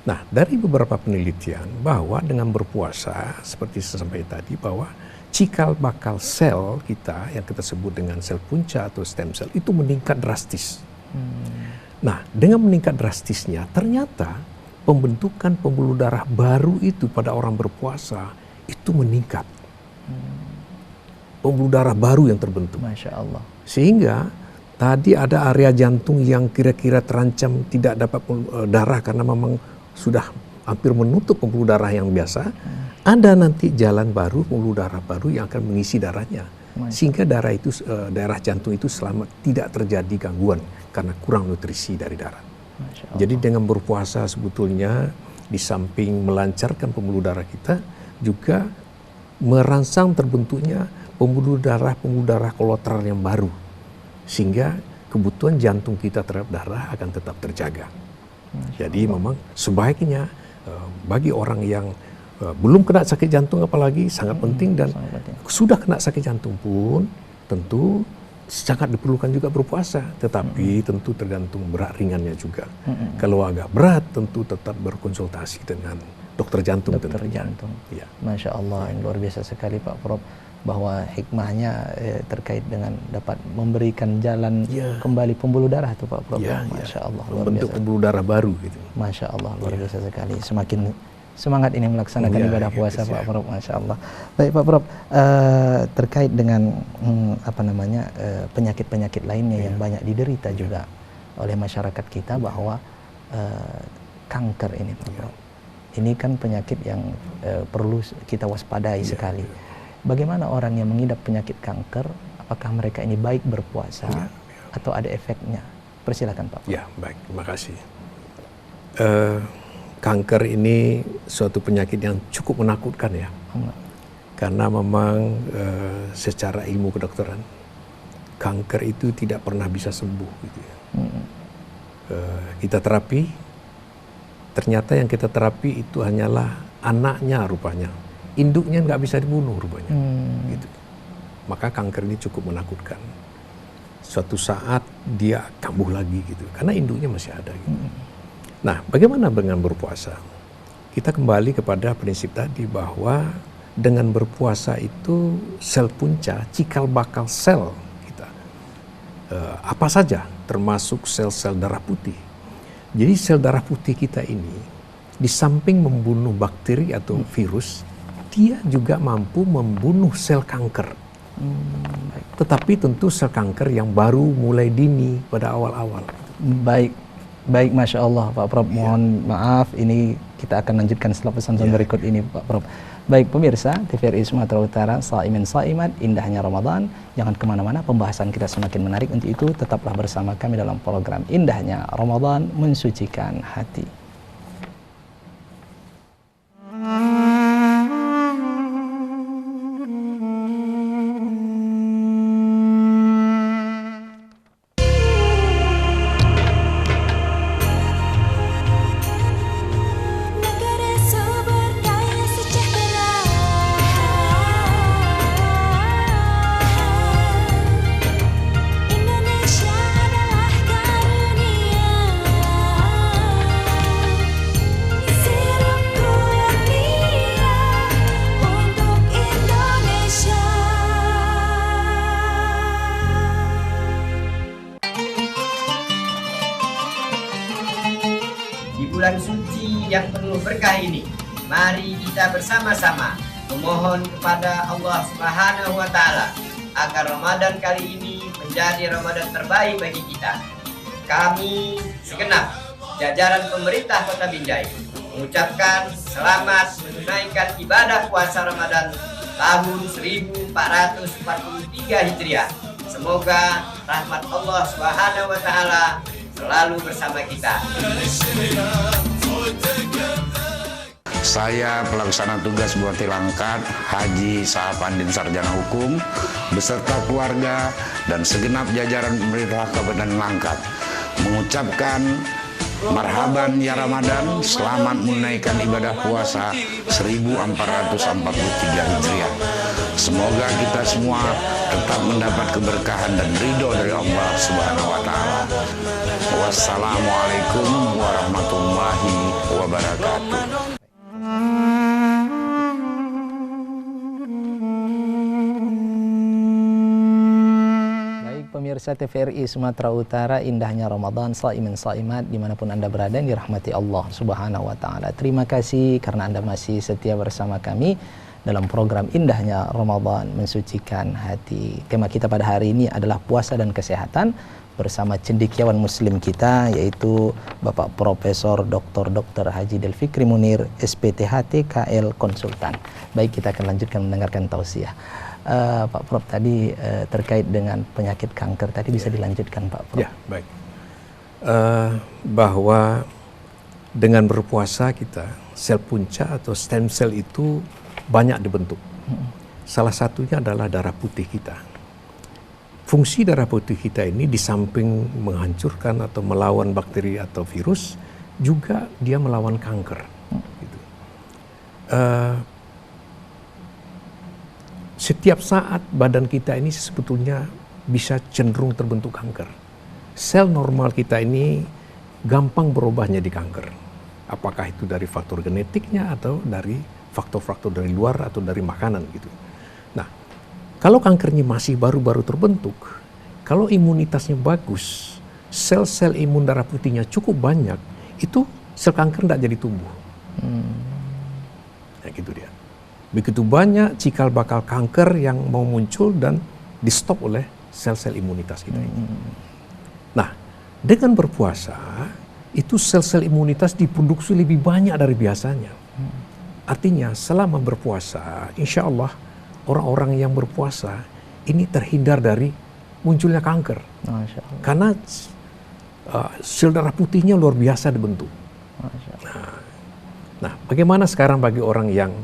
Nah, dari beberapa penelitian bahwa dengan berpuasa, seperti saya sampaikan tadi, bahwa cikal bakal sel kita yang kita sebut dengan sel punca atau stem cell itu meningkat drastis. Nah, dengan meningkat drastisnya ternyata pembentukan pembuluh darah baru itu pada orang berpuasa itu meningkat. Pembuluh darah baru yang terbentuk.
Masya Allah. Sehingga
tadi ada area jantung yang kira-kira terancam tidak dapat darah karena memang sudah hampir menutup pembuluh darah yang biasa. Ada nanti jalan baru, pembuluh darah baru yang akan mengisi darahnya. Sehingga daerah jantung itu selamat, tidak terjadi gangguan karena kurang nutrisi dari darah. Jadi dengan berpuasa sebetulnya di samping melancarkan pembuluh darah kita, juga merangsang terbentuknya pembuluh darah kolateral yang baru. Sehingga kebutuhan jantung kita terhadap darah akan tetap terjaga. Jadi memang sebaiknya bagi orang yang belum kena sakit jantung apalagi sangat penting, dan sudah kena sakit jantung pun tentu sangat diperlukan juga berpuasa, tetapi tentu tergantung berat ringannya juga. Kalau agak berat tentu tetap berkonsultasi dengan dokter jantung.
Dokter jantung.
Ya.
Masya Allah, yang luar biasa sekali Pak Prof, bahwa hikmahnya terkait dengan dapat memberikan jalan kembali pembuluh darah itu Pak Prof. Masya Allah, luar
bentuk
biasa.
Pembuluh darah baru gitu.
Masya Allah, luar biasa sekali. Semakin semangat ini melaksanakan ibadah puasa Pak Prof. Masya Allah. Baik Pak Prof, terkait dengan penyakit-penyakit lainnya yang banyak diderita juga oleh masyarakat kita, bahwa kanker ini Pak Prof, ini kan penyakit yang perlu kita waspadai sekali. Bagaimana orang yang mengidap penyakit kanker, apakah mereka ini baik berpuasa atau ada efeknya? Persilakan Pak Prof.
Ya, baik, terima kasih. Kanker ini suatu penyakit yang cukup menakutkan ya, karena memang secara ilmu kedokteran kanker itu tidak pernah bisa sembuh gitu ya. Kita terapi, ternyata yang kita terapi itu hanyalah anaknya rupanya, induknya nggak bisa dibunuh rupanya, gitu. Maka kanker ini cukup menakutkan. Suatu saat dia kambuh lagi gitu, karena induknya masih ada gitu. Nah, bagaimana dengan berpuasa? Kita kembali kepada prinsip tadi bahwa dengan berpuasa itu sel punca, cikal bakal sel kita, apa saja, termasuk sel-sel darah putih. Jadi sel darah putih kita ini, di samping membunuh bakteri atau virus, dia juga mampu membunuh sel kanker. Tetapi tentu sel kanker yang baru mulai dini pada awal-awal.
Baik, Masya Allah Pak Prof, mohon maaf, ini kita akan lanjutkan setelah pesan berikut ini Pak Prof. Baik pemirsa TVRI Sumatera Utara, Saimin Saimat, indahnya Ramadan. Jangan kemana-mana, pembahasan kita semakin menarik. Untuk itu tetaplah bersama kami dalam program Indahnya Ramadan, Mensucikan Hati.
Bulan suci yang penuh berkah ini, mari kita bersama-sama memohon kepada Allah Subhanahu wa Ta'ala agar Ramadan kali ini menjadi Ramadan terbaik bagi kita. Kami segenap jajaran pemerintah Kota Binjai mengucapkan selamat menunaikan ibadah puasa Ramadan tahun 1443 Hijriah. Semoga rahmat Allah Subhanahu wa Ta'ala selalu bersama kita.
Saya pelaksana tugas Bupati Langkat, Haji Sahapandin Sarjana Hukum, beserta keluarga dan segenap jajaran pemerintah Kabupaten Langkat mengucapkan marhaban ya Ramadan, selamat menunaikan ibadah puasa 1443 Hijriah. Semoga kita semua tetap mendapat keberkahan dan ridho dari Allah Subhanahu wa Ta'ala. Wassalamualaikum warahmatullahi wabarakatuh.
pemirsa TVRI Sumatera Utara, indahnya Ramadan, saimin saimat dimanapun Anda berada yang dirahmati Allah Subhanahu wa Ta'ala. Terima kasih karena Anda masih setia bersama kami dalam program Indahnya Ramadan Mensucikan Hati. Tema kita pada hari ini adalah puasa dan kesehatan bersama cendekiawan muslim kita, yaitu Bapak Profesor Dr. Haji Del Fikri Munir, SPTHT KL Konsultan. Baik, kita akan lanjutkan mendengarkan tausiah. Pak Prof, tadi terkait dengan penyakit kanker tadi bisa dilanjutkan Pak Prof?
Ya, baik. Bahwa dengan berpuasa kita, sel punca atau stem cell itu banyak dibentuk. Salah satunya adalah darah putih kita. Fungsi darah putih kita ini di samping menghancurkan atau melawan bakteri atau virus, juga dia melawan kanker. Gitu. Setiap saat badan kita ini sebetulnya bisa cenderung terbentuk kanker. Sel normal kita ini gampang berubahnya di kanker. Apakah itu dari faktor genetiknya atau dari faktor-faktor dari luar atau dari makanan gitu. Nah, kalau kankernya masih baru-baru terbentuk, kalau imunitasnya bagus, sel-sel imun darah putihnya cukup banyak, itu sel kanker tidak jadi tumbuh. Ya gitu dia. Begitu banyak cikal bakal kanker yang mau muncul dan di stop oleh sel-sel imunitas kita ini. Nah, dengan berpuasa itu sel-sel imunitas diproduksi lebih banyak dari biasanya. Artinya selama berpuasa, insya Allah orang-orang yang berpuasa ini terhindar dari munculnya kanker. Karena sel darah putihnya luar biasa dibentuk. Nah, bagaimana sekarang bagi orang yang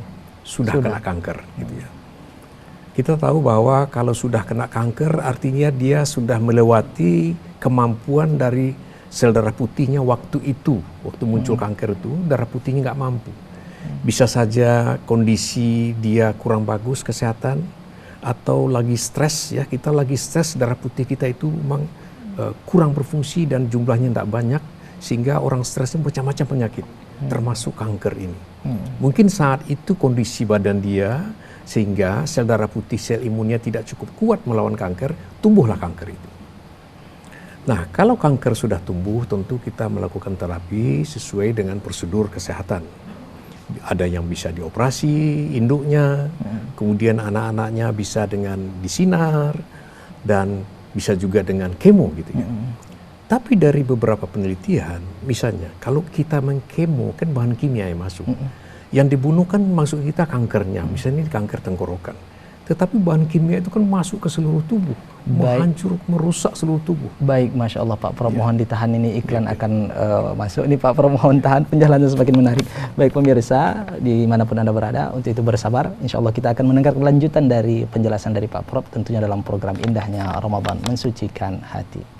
sudah kena kanker gitu ya. Kita tahu bahwa kalau sudah kena kanker artinya dia sudah melewati kemampuan dari sel darah putihnya waktu itu. Waktu muncul kanker itu darah putihnya nggak mampu. Bisa saja kondisi dia kurang bagus kesehatan atau lagi stres ya. Kita lagi stres, darah putih kita itu memang kurang berfungsi dan jumlahnya tidak banyak sehingga orang stresnya macam-macam penyakit termasuk kanker ini. Mungkin saat itu kondisi badan dia sehingga sel darah putih, sel imunnya tidak cukup kuat melawan kanker, tumbuhlah kanker itu. Nah, kalau kanker sudah tumbuh, tentu kita melakukan terapi sesuai dengan prosedur kesehatan. Ada yang bisa dioperasi induknya, kemudian anak-anaknya bisa dengan disinar, dan bisa juga dengan kemo gitu ya. Tapi dari beberapa penelitian, misalnya kalau kita mengkemo kan bahan kimia yang masuk. Yang dibunuh kan masuk kita kankernya, misalnya ini kanker tenggorokan. Tetapi bahan kimia itu kan masuk ke seluruh tubuh, menghancur, merusak seluruh tubuh.
Baik, Masya Allah Pak Prof, mohon ditahan ini iklan akan masuk. Ini Pak Prof, mohon tahan, penjelasan semakin menarik. Baik pemirsa, dimanapun Anda berada, untuk itu bersabar. Insya Allah kita akan mendengar kelanjutan dari penjelasan dari Pak Prof, tentunya dalam program Indahnya Ramadan Mensucikan Hati.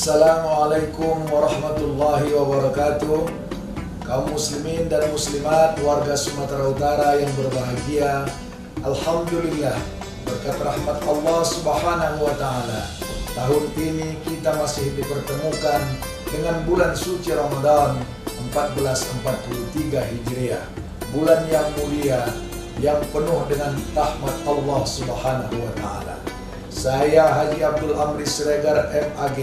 Assalamualaikum warahmatullahi wabarakatuh. Kaum muslimin dan muslimat warga Sumatera Utara yang berbahagia, alhamdulillah berkat rahmat Allah Subhanahu wa Ta'ala, tahun ini kita masih dipertemukan dengan bulan suci Ramadan 1443 Hijriah, bulan yang mulia yang penuh dengan rahmat Allah Subhanahu wa Ta'ala. Saya Haji Abdul Amri Siregar MAG,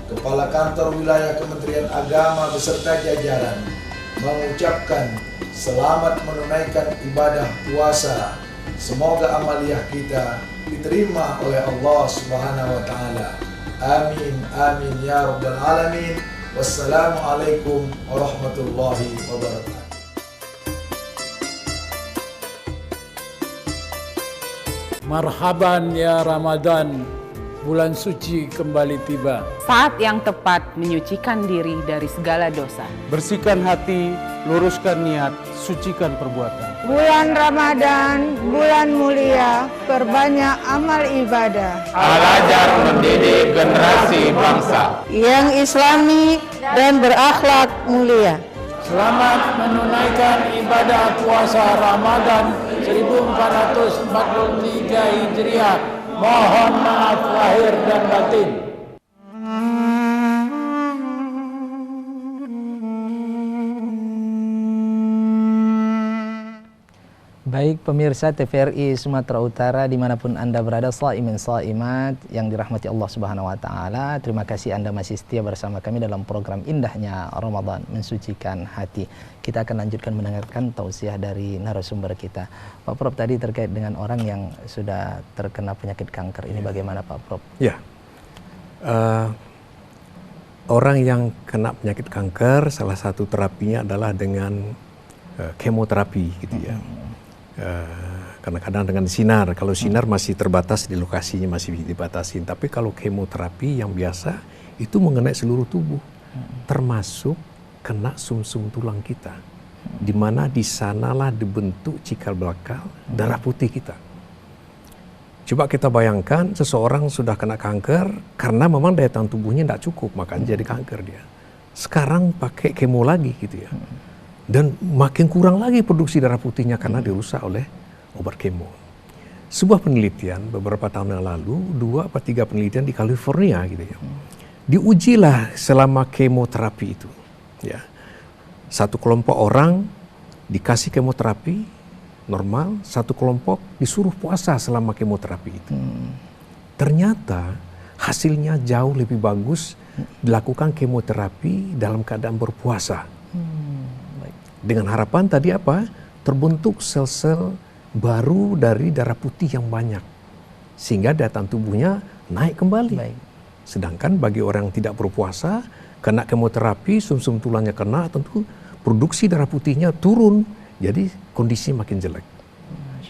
Kepala Kantor Wilayah Kementerian Agama beserta jajaran, mengucapkan selamat menunaikan ibadah puasa. Semoga amaliyah kita diterima oleh Allah Subhanahu wa Ta'ala. Amin, amin ya rabbal alamin. Wassalamualaikum warahmatullahi wabarakatuh.
Marhaban ya Ramadan, bulan suci kembali tiba.
Saat yang tepat menyucikan diri dari segala dosa.
Bersihkan hati, luruskan niat, sucikan perbuatan.
Bulan Ramadan, bulan mulia, perbanyak amal ibadah.
Al-Azhar mendidik generasi bangsa
yang islami dan berakhlak mulia.
Selamat menunaikan ibadah puasa Ramadan 1443 Hijriah. Mohon maaf lahir dan batin.
Baik pemirsa TVRI Sumatera Utara dimanapun Anda berada, shaimin shaimat yang dirahmati Allah Subhanahu Wa Taala. Terima kasih Anda masih setia bersama kami dalam program indahnya Ramadan mensucikan hati. Kita akan lanjutkan mendengarkan tausiah dari narasumber kita. Pak Prof, tadi terkait dengan orang yang sudah terkena penyakit kanker ini bagaimana Pak Prof?
Ya, orang yang kena penyakit kanker salah satu terapinya adalah dengan kemoterapi gitu ya. Kadang-kadang dengan sinar. Kalau sinar masih terbatas di lokasinya, masih dibatasi. Tapi kalau kemoterapi yang biasa itu mengenai seluruh tubuh, termasuk kena sumsum tulang kita, di mana di sanalah dibentuk cikal bakal darah putih kita. Coba kita bayangkan seseorang sudah kena kanker karena memang daya tahan tubuhnya tidak cukup, makanya jadi kanker dia. Sekarang pakai kemo lagi gitu ya. Dan makin kurang lagi produksi darah putihnya karena dirusak oleh obat kemo. Sebuah penelitian beberapa tahun yang lalu, 2 atau 3 penelitian di California gitu ya. Diujilah selama kemoterapi itu. Ya. Satu kelompok orang dikasih kemoterapi normal, satu kelompok disuruh puasa selama kemoterapi itu. Ternyata hasilnya jauh lebih bagus dilakukan kemoterapi dalam keadaan berpuasa. Dengan harapan tadi apa? Terbentuk sel-sel baru dari darah putih yang banyak. Sehingga daya tahan tubuhnya naik kembali. Sedangkan bagi orang yang tidak berpuasa, kena kemoterapi, sumsum tulangnya kena, tentu produksi darah putihnya turun. Jadi kondisi makin jelek.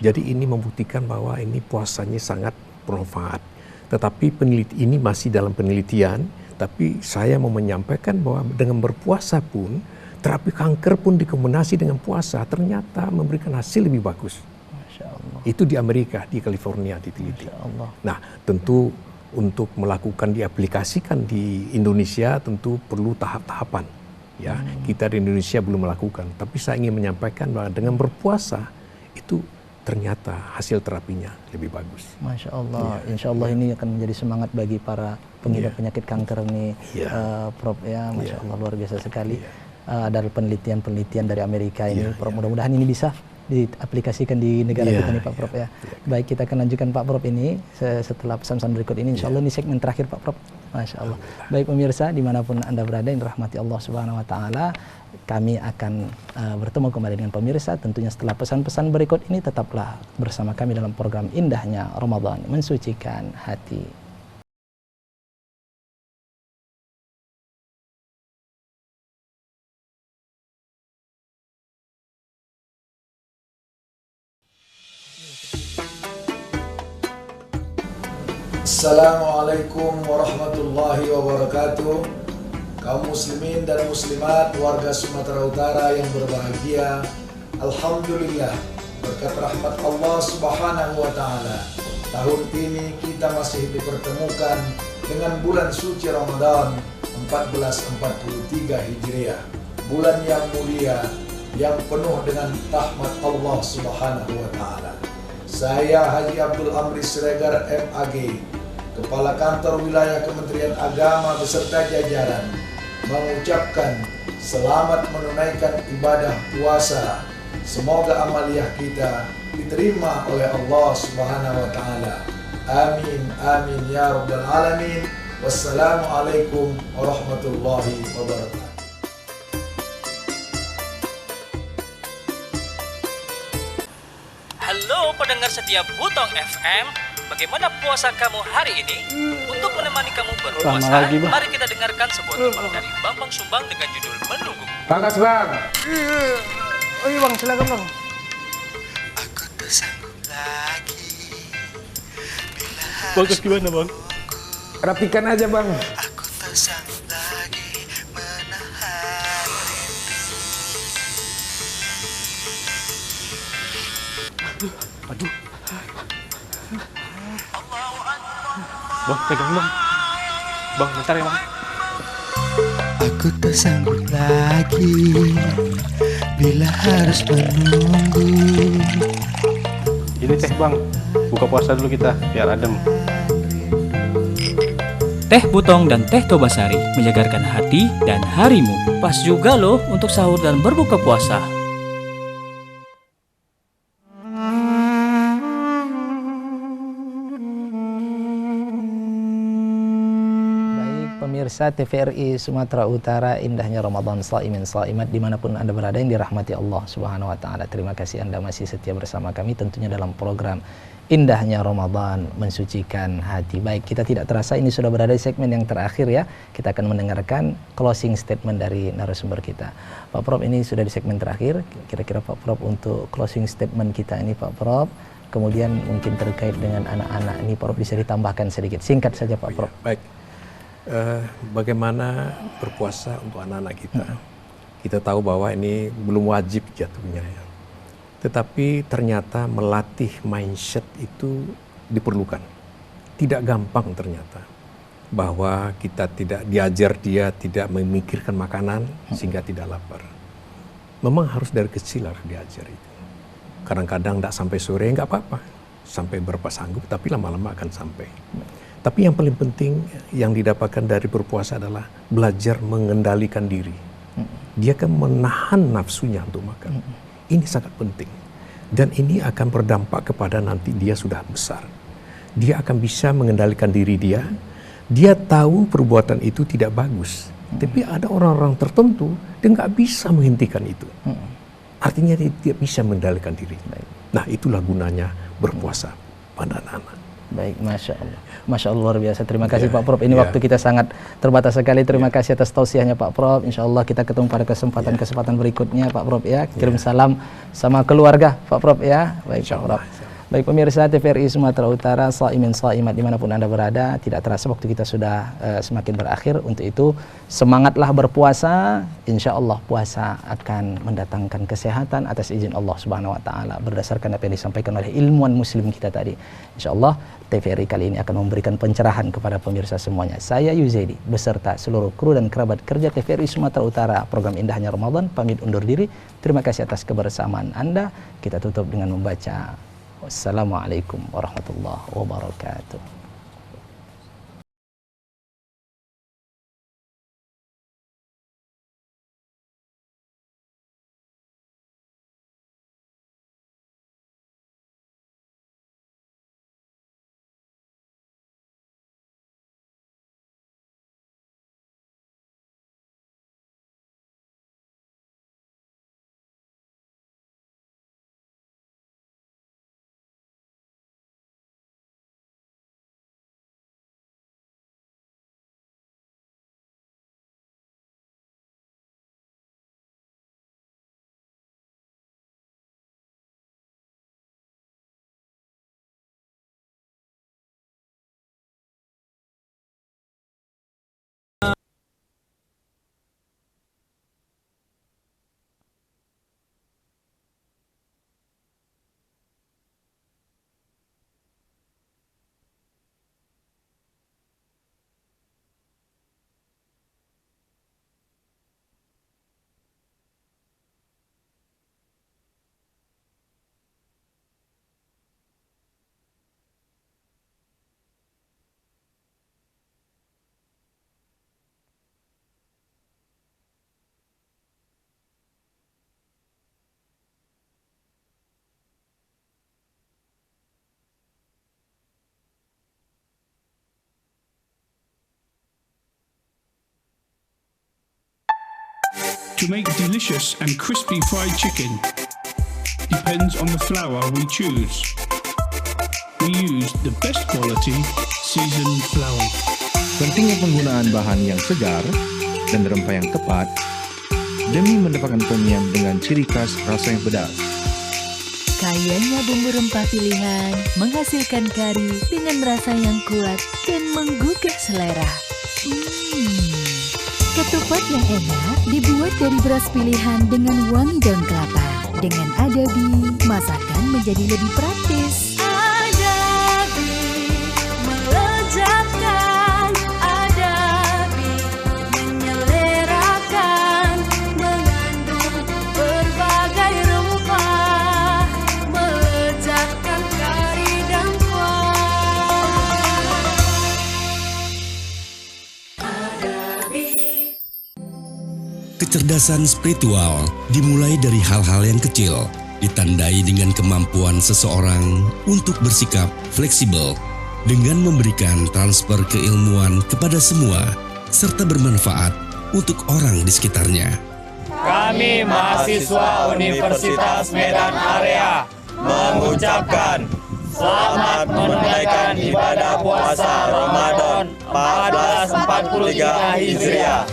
Jadi ini membuktikan bahwa ini puasanya sangat bermanfaat. Tetapi ini masih dalam penelitian, tapi saya mau menyampaikan bahwa dengan berpuasa pun, terapi kanker pun dikombinasi dengan puasa ternyata memberikan hasil lebih bagus. Masya Allah. Itu di Amerika, di California diteliti. Nah, tentu untuk melakukan diaplikasikan di Indonesia tentu perlu tahap-tahapan. Ya, kita di Indonesia belum melakukan. Tapi saya ingin menyampaikan bahwa dengan berpuasa itu ternyata hasil terapinya lebih bagus.
Masya Allah. Insya Allah ini akan menjadi semangat bagi para pengidap penyakit kanker nih, Prof ya. Masya Allah luar biasa sekali. Ada penelitian-penelitian dari Amerika ini, Prof. Mudah-mudahan ini bisa diaplikasikan di negara kita nih Pak Prof ya. Baik, kita akan lanjutkan Pak Prof ini setelah pesan-pesan berikut ini. Insya Allah ini segmen terakhir Pak Prof. Masya Allah. Baik pemirsa dimanapun Anda berada yang dirahmati Allah Subhanahu Wa Taala, kami akan bertemu kembali dengan pemirsa tentunya setelah pesan-pesan berikut ini. Tetaplah bersama kami dalam program indahnya Ramadan mensucikan hati.
Assalamualaikum warahmatullahi wabarakatuh. Kaum muslimin dan muslimat warga Sumatera Utara yang berbahagia, alhamdulillah berkat rahmat Allah Subhanahu wa taala, tahun ini kita masih dipertemukan dengan bulan suci Ramadan 1443 Hijriah. Bulan yang mulia yang penuh dengan rahmat Allah Subhanahu wa taala. Saya Haji Abdul Amri Siregar MAG, Kepala Kantor Wilayah Kementerian Agama beserta jajaran, mengucapkan selamat menunaikan ibadah puasa. Semoga amaliyah kita diterima oleh Allah Subhanahu wa taala. Amin amin ya rabbal alamin. Wassalamualaikum warahmatullahi wabarakatuh.
Halo pendengar setia Butong FM, bagaimana puasa kamu hari ini? Untuk menemani kamu berpuasa, mari kita dengarkan sebuah tembang dari Bambang Sumbang dengan judul Menunggu.
Pangkas bang.
Oh iya bang, silakan bang.
Aku tak sanggup lagi.
Bagus gimana bang? Rapikan aja bang.
Aku tak sanggup lagi menahan
Aduh. Bang, pegang bang. Bang, bentar ya bang.
Aku tak sanggup lagi bila harus menunggu.
Ini teh bang, buka puasa dulu kita biar adem.
Teh Butong dan Teh Tobasari menyegarkan hati dan harimu. Pas juga loh untuk sahur dan berbuka puasa.
Pemirsa TVRI Sumatera Utara, indahnya Ramadan, shaimin shaimat dimanapun Anda berada yang dirahmati Allah Subhanahu wa Ta'ala. Terima kasih Anda masih setia bersama kami tentunya dalam program Indahnya Ramadan Mensucikan Hati. Baik, kita tidak terasa ini sudah berada di segmen yang terakhir ya. Kita akan mendengarkan closing statement dari narasumber kita. Pak Prof, ini sudah di segmen terakhir. Kira-kira Pak Prof untuk closing statement kita ini Pak Prof, kemudian mungkin terkait dengan anak-anak ini Pak Prof bisa ditambahkan sedikit. Singkat saja Pak Prof.
Baik. Bagaimana berpuasa untuk anak-anak kita. Kita tahu bahwa ini belum wajib jatuhnya ya. Tetapi ternyata melatih mindset itu diperlukan. Tidak gampang ternyata. Bahwa kita tidak diajar dia tidak memikirkan makanan sehingga tidak lapar. Memang harus dari kecil harus diajar itu. Kadang-kadang tidak sampai sore nggak apa-apa. Sampai berapa sanggup tapi lama-lama akan sampai. Tapi yang paling penting yang didapatkan dari berpuasa adalah belajar mengendalikan diri. Dia akan menahan nafsunya untuk makan. Ini sangat penting. Dan ini akan berdampak kepada nanti dia sudah besar. Dia akan bisa mengendalikan diri dia. Dia tahu perbuatan itu tidak bagus. Tapi ada orang-orang tertentu dia nggak bisa menghentikan itu. Artinya dia tidak bisa mengendalikan diri. Nah itulah gunanya berpuasa pada anak-anak.
Baik, Masya Allah. Masya Allah luar biasa. Terima kasih Pak Prof. Ini waktu kita sangat terbatas sekali. Terima kasih atas tausiahnya Pak Prof. Insya Allah kita ketemu pada kesempatan berikutnya Pak Prof ya. Kirim salam sama keluarga Pak Prof ya. Baik Pak Prof. Baik pemirsa TVRI Sumatera Utara, shaimin shaimat dimanapun Anda berada, tidak terasa waktu kita sudah semakin berakhir. Untuk itu semangatlah berpuasa, insya Allah puasa akan mendatangkan kesehatan atas izin Allah Subhanahu wa Ta'ala berdasarkan apa yang disampaikan oleh ilmuwan muslim kita tadi. Insya Allah TVRI kali ini akan memberikan pencerahan kepada pemirsa semuanya. Saya Yuzaidi beserta seluruh kru dan kerabat kerja TVRI Sumatera Utara program Indahnya Ramadan pamit undur diri. Terima kasih atas kebersamaan Anda. Kita tutup dengan membaca Wassalamualaikum warahmatullahi wabarakatuh.
To make delicious and crispy fried chicken depends on the flour we choose. We use the best quality seasoned flour.
Pentingnya penggunaan bahan yang segar dan rempah yang tepat demi mendapatkan tom yum dengan ciri khas rasa yang pedas.
Kayanya bumbu rempah pilihan menghasilkan kari dengan rasa yang kuat dan menggugah selera. Ketupat yang enak dibuat dari beras pilihan dengan wangi daun kelapa. Dengan Adabi, masakan menjadi lebih praktis.
Adabi melezatkan, Adabi menyelerakan, mengandung berbagai rempah, melezatkan kari dan kuah.
Kecerdasan spiritual dimulai dari hal-hal yang kecil, ditandai dengan kemampuan seseorang untuk bersikap fleksibel dengan memberikan transfer keilmuan kepada semua serta bermanfaat untuk orang di sekitarnya.
Kami mahasiswa Universitas Medan Area mengucapkan selamat menunaikan ibadah puasa Ramadan 1443 Hijriah.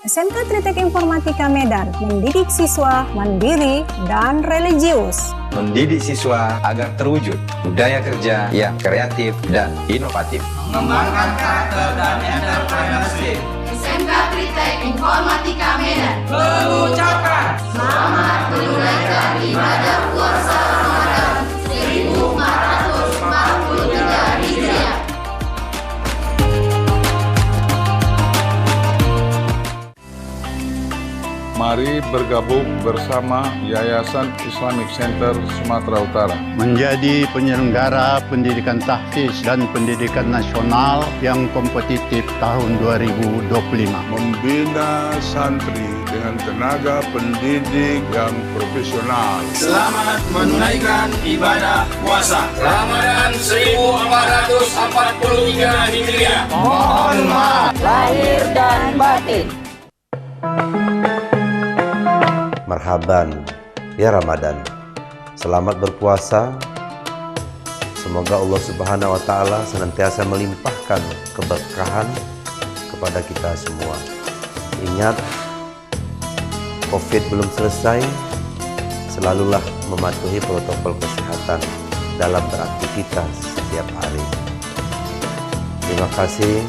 SMK Tritek Informatika Medan mendidik siswa mandiri dan religius.
Mendidik siswa agar terwujud budaya kerja yang kreatif dan inovatif.
Mengembangkan karakter dan entrepreneurship.
SMK Tritek Informatika Medan
mengucapkan
selamat menunaikan ibadah puasa Ramadan 1443 Hijriah.
Mari bergabung bersama Yayasan Islamic Center Sumatera Utara
menjadi penyelenggara pendidikan tahfiz dan pendidikan nasional yang kompetitif tahun 2025.
Membina santri dengan tenaga pendidik yang profesional.
Selamat menunaikan ibadah puasa Ramadan 1443 Hijriah.
Mohon maaf
lahir dan batin.
Marhaban, ya Ramadan. Selamat berpuasa. Semoga Allah Subhanahu wa Ta'ala senantiasa melimpahkan keberkahan kepada kita semua. Ingat, COVID belum selesai. Selalulah mematuhi protokol kesehatan dalam beraktivitas setiap hari. Terima kasih.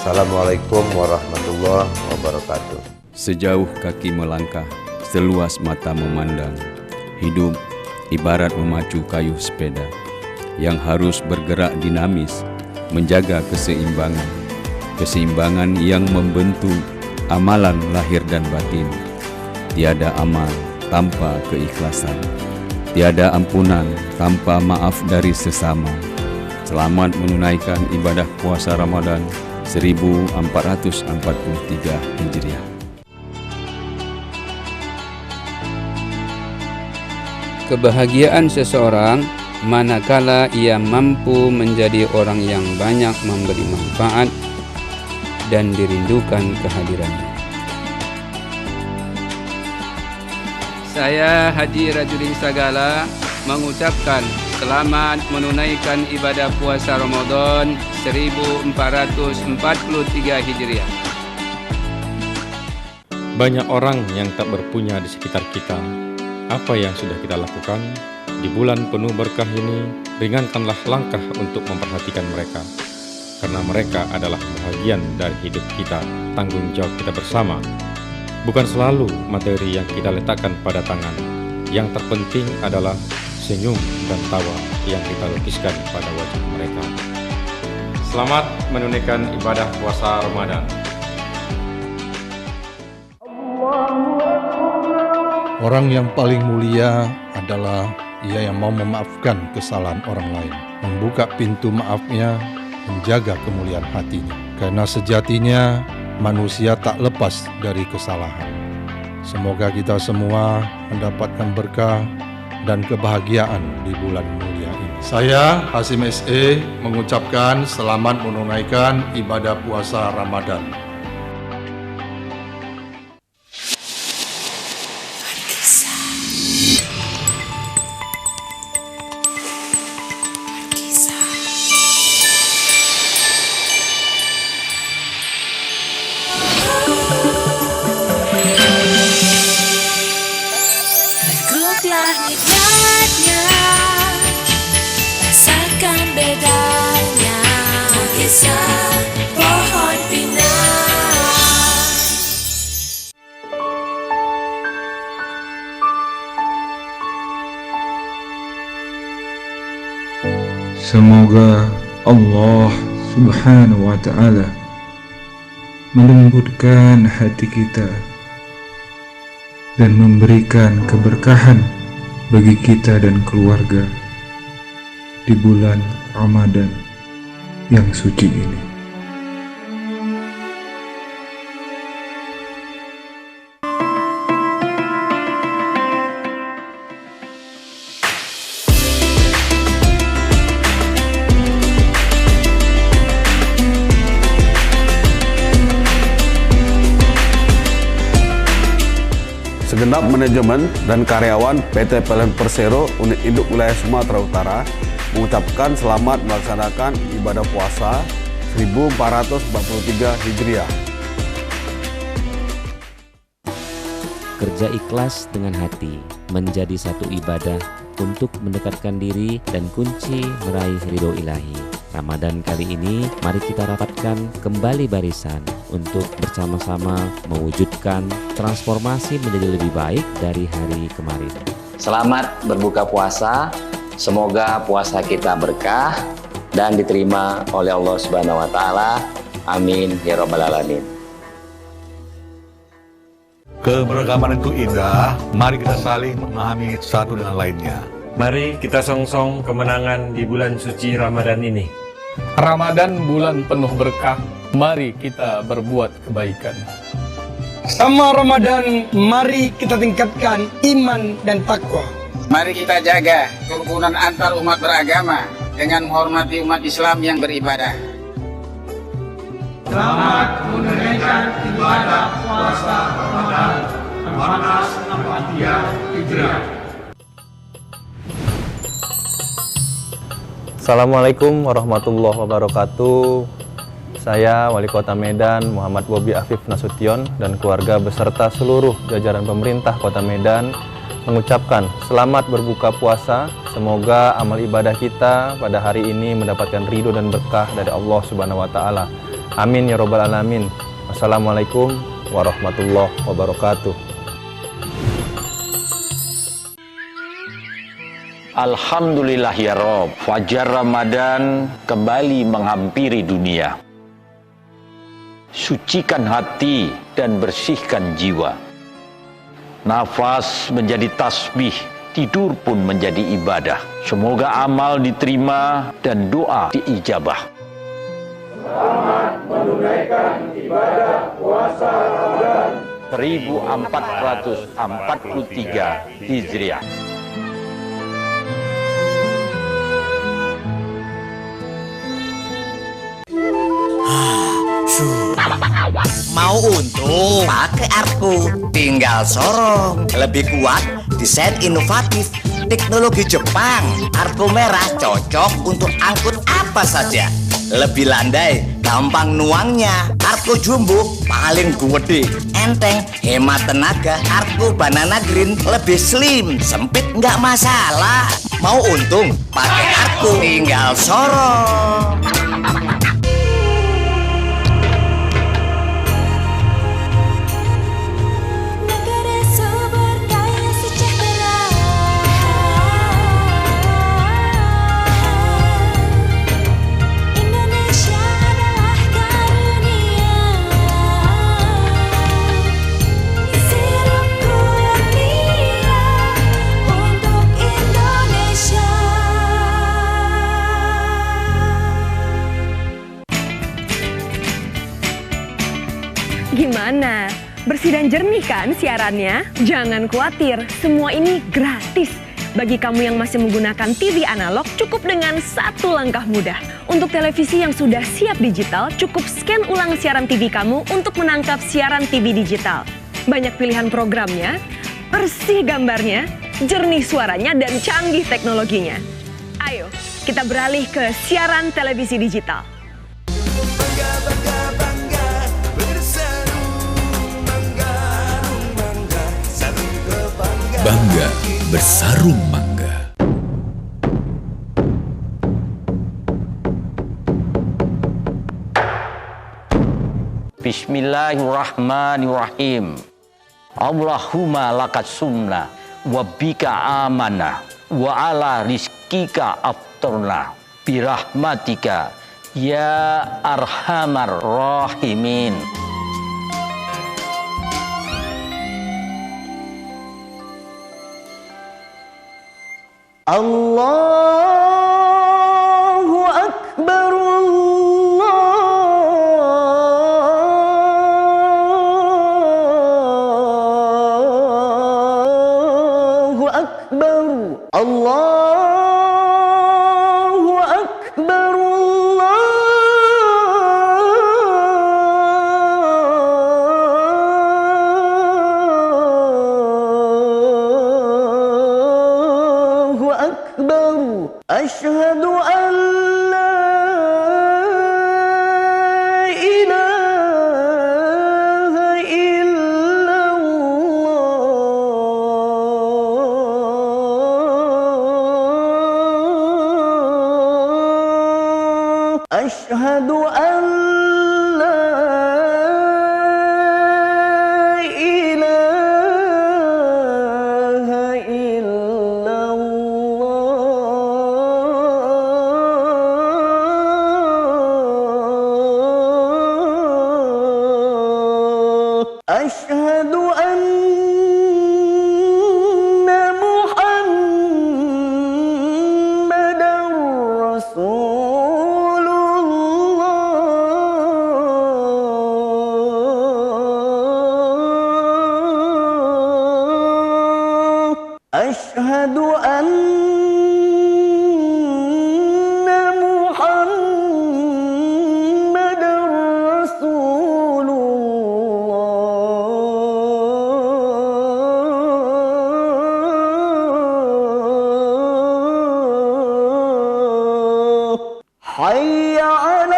Assalamualaikum warahmatullahi wabarakatuh.
Sejauh kaki melangkah, seluas mata memandang. Hidup ibarat memacu kayu sepeda yang harus bergerak dinamis, menjaga keseimbangan. Keseimbangan yang membentuk amalan lahir dan batin. Tiada amal tanpa keikhlasan. Tiada ampunan tanpa maaf dari sesama. Selamat menunaikan ibadah puasa Ramadan 1443 Hijriah.
Kebahagiaan seseorang manakala ia mampu menjadi orang yang banyak memberi manfaat dan dirindukan kehadirannya. Saya Haji Rajulin Sagala mengucapkan selamat menunaikan ibadah puasa Ramadan 1443 Hijriah.
Banyak orang yang tak berpunya di sekitar kita. Apa yang sudah kita lakukan di bulan penuh berkah ini? Ringankanlah langkah untuk memperhatikan mereka, karena mereka adalah bahagian dari hidup kita, tanggung jawab kita bersama. Bukan selalu materi yang kita letakkan pada tangan. Yang terpenting adalah senyum dan tawa yang kita lukiskan pada wajah mereka. Selamat menunaikan ibadah puasa Ramadan.
Orang yang paling mulia adalah ia yang mau memaafkan kesalahan orang lain, membuka pintu maafnya, menjaga kemuliaan hatinya. Karena sejatinya manusia tak lepas dari kesalahan. Semoga kita semua mendapatkan berkah dan kebahagiaan di bulan mulia ini. Saya Hasim SE mengucapkan selamat menunaikan ibadah puasa Ramadan.
Semoga Allah Subhanahu wa Ta'ala melembutkan hati kita dan memberikan keberkahan bagi kita dan keluarga di bulan Ramadan yang suci ini.
segenap manajemen dan karyawan PT PLN Persero Unit Induk Wilayah Sumatera Utara mengucapkan selamat melaksanakan ibadah puasa 1443 Hijriah.
Kerja ikhlas dengan hati menjadi satu ibadah untuk mendekatkan diri dan kunci meraih ridho ilahi. Ramadan kali ini mari kita rapatkan kembali barisan untuk bersama-sama mewujudkan transformasi menjadi lebih baik dari hari kemarin.
Selamat berbuka puasa, semoga puasa kita berkah dan diterima oleh Allah Subhanahu wa Ta'ala. Amin ya Rabbal Alamin.
Keberagaman itu indah, mari kita saling memahami satu dengan lainnya.
Mari kita songsong kemenangan di bulan suci Ramadan ini.
Ramadan bulan penuh berkah, mari kita berbuat kebaikan.
Sama Ramadan, mari kita tingkatkan iman dan takwa.
Mari kita jaga kerukunan antar umat beragama dengan menghormati umat Islam yang beribadah.
Selamat menunaikan ibadah puasa Ramadan 1443 Hijriah.
Assalamualaikum warahmatullahi wabarakatuh. Saya Wali Kota Medan Muhammad Bobi Afif Nasution dan keluarga beserta seluruh jajaran pemerintah Kota Medan mengucapkan selamat berbuka puasa. Semoga amal ibadah kita pada hari ini mendapatkan ridho dan berkah dari Allah Subhanahu wa Ta'ala. Amin ya Rabbal Alamin. Wassalamualaikum warahmatullahi wabarakatuh.
Alhamdulillah ya Rob, fajar Ramadan kembali menghampiri dunia. Sucikan hati dan bersihkan jiwa. Nafas menjadi tasbih, tidur pun menjadi ibadah. Semoga amal diterima dan doa diijabah.
Selamat menunaikan ibadah puasa Ramadan
1443 Hijriah.
Mau untung? Pakai Arko. Tinggal sorong. Lebih kuat, desain inovatif, teknologi Jepang. Arko merah cocok untuk angkut apa saja. Lebih landai, gampang nuangnya. Arko jumbo paling gede, enteng, hemat tenaga. Arko banana green lebih slim, sempit nggak masalah. Mau untung? Pakai Arko. Tinggal sorong.
Gimana? Bersih dan jernih kan siarannya? Jangan khawatir, semua ini gratis. Bagi kamu yang masih menggunakan TV analog, cukup dengan satu langkah mudah. Untuk televisi yang sudah siap digital, cukup scan ulang siaran TV kamu untuk menangkap siaran TV digital. Banyak pilihan programnya, bersih gambarnya, jernih suaranya, dan canggih teknologinya. Ayo, kita beralih ke siaran televisi digital.
Bangga bersarung mangga.
Bismillahirrahmanirrahim. Allahumma lakat sumna wa bika amana wa ala rizkika aftarna birahmatika ya arhamar rahimin.
Allahu Akbar, Allahu Akbar, Allahu Akbar,
أشهد أن محمدا رسول الله حي على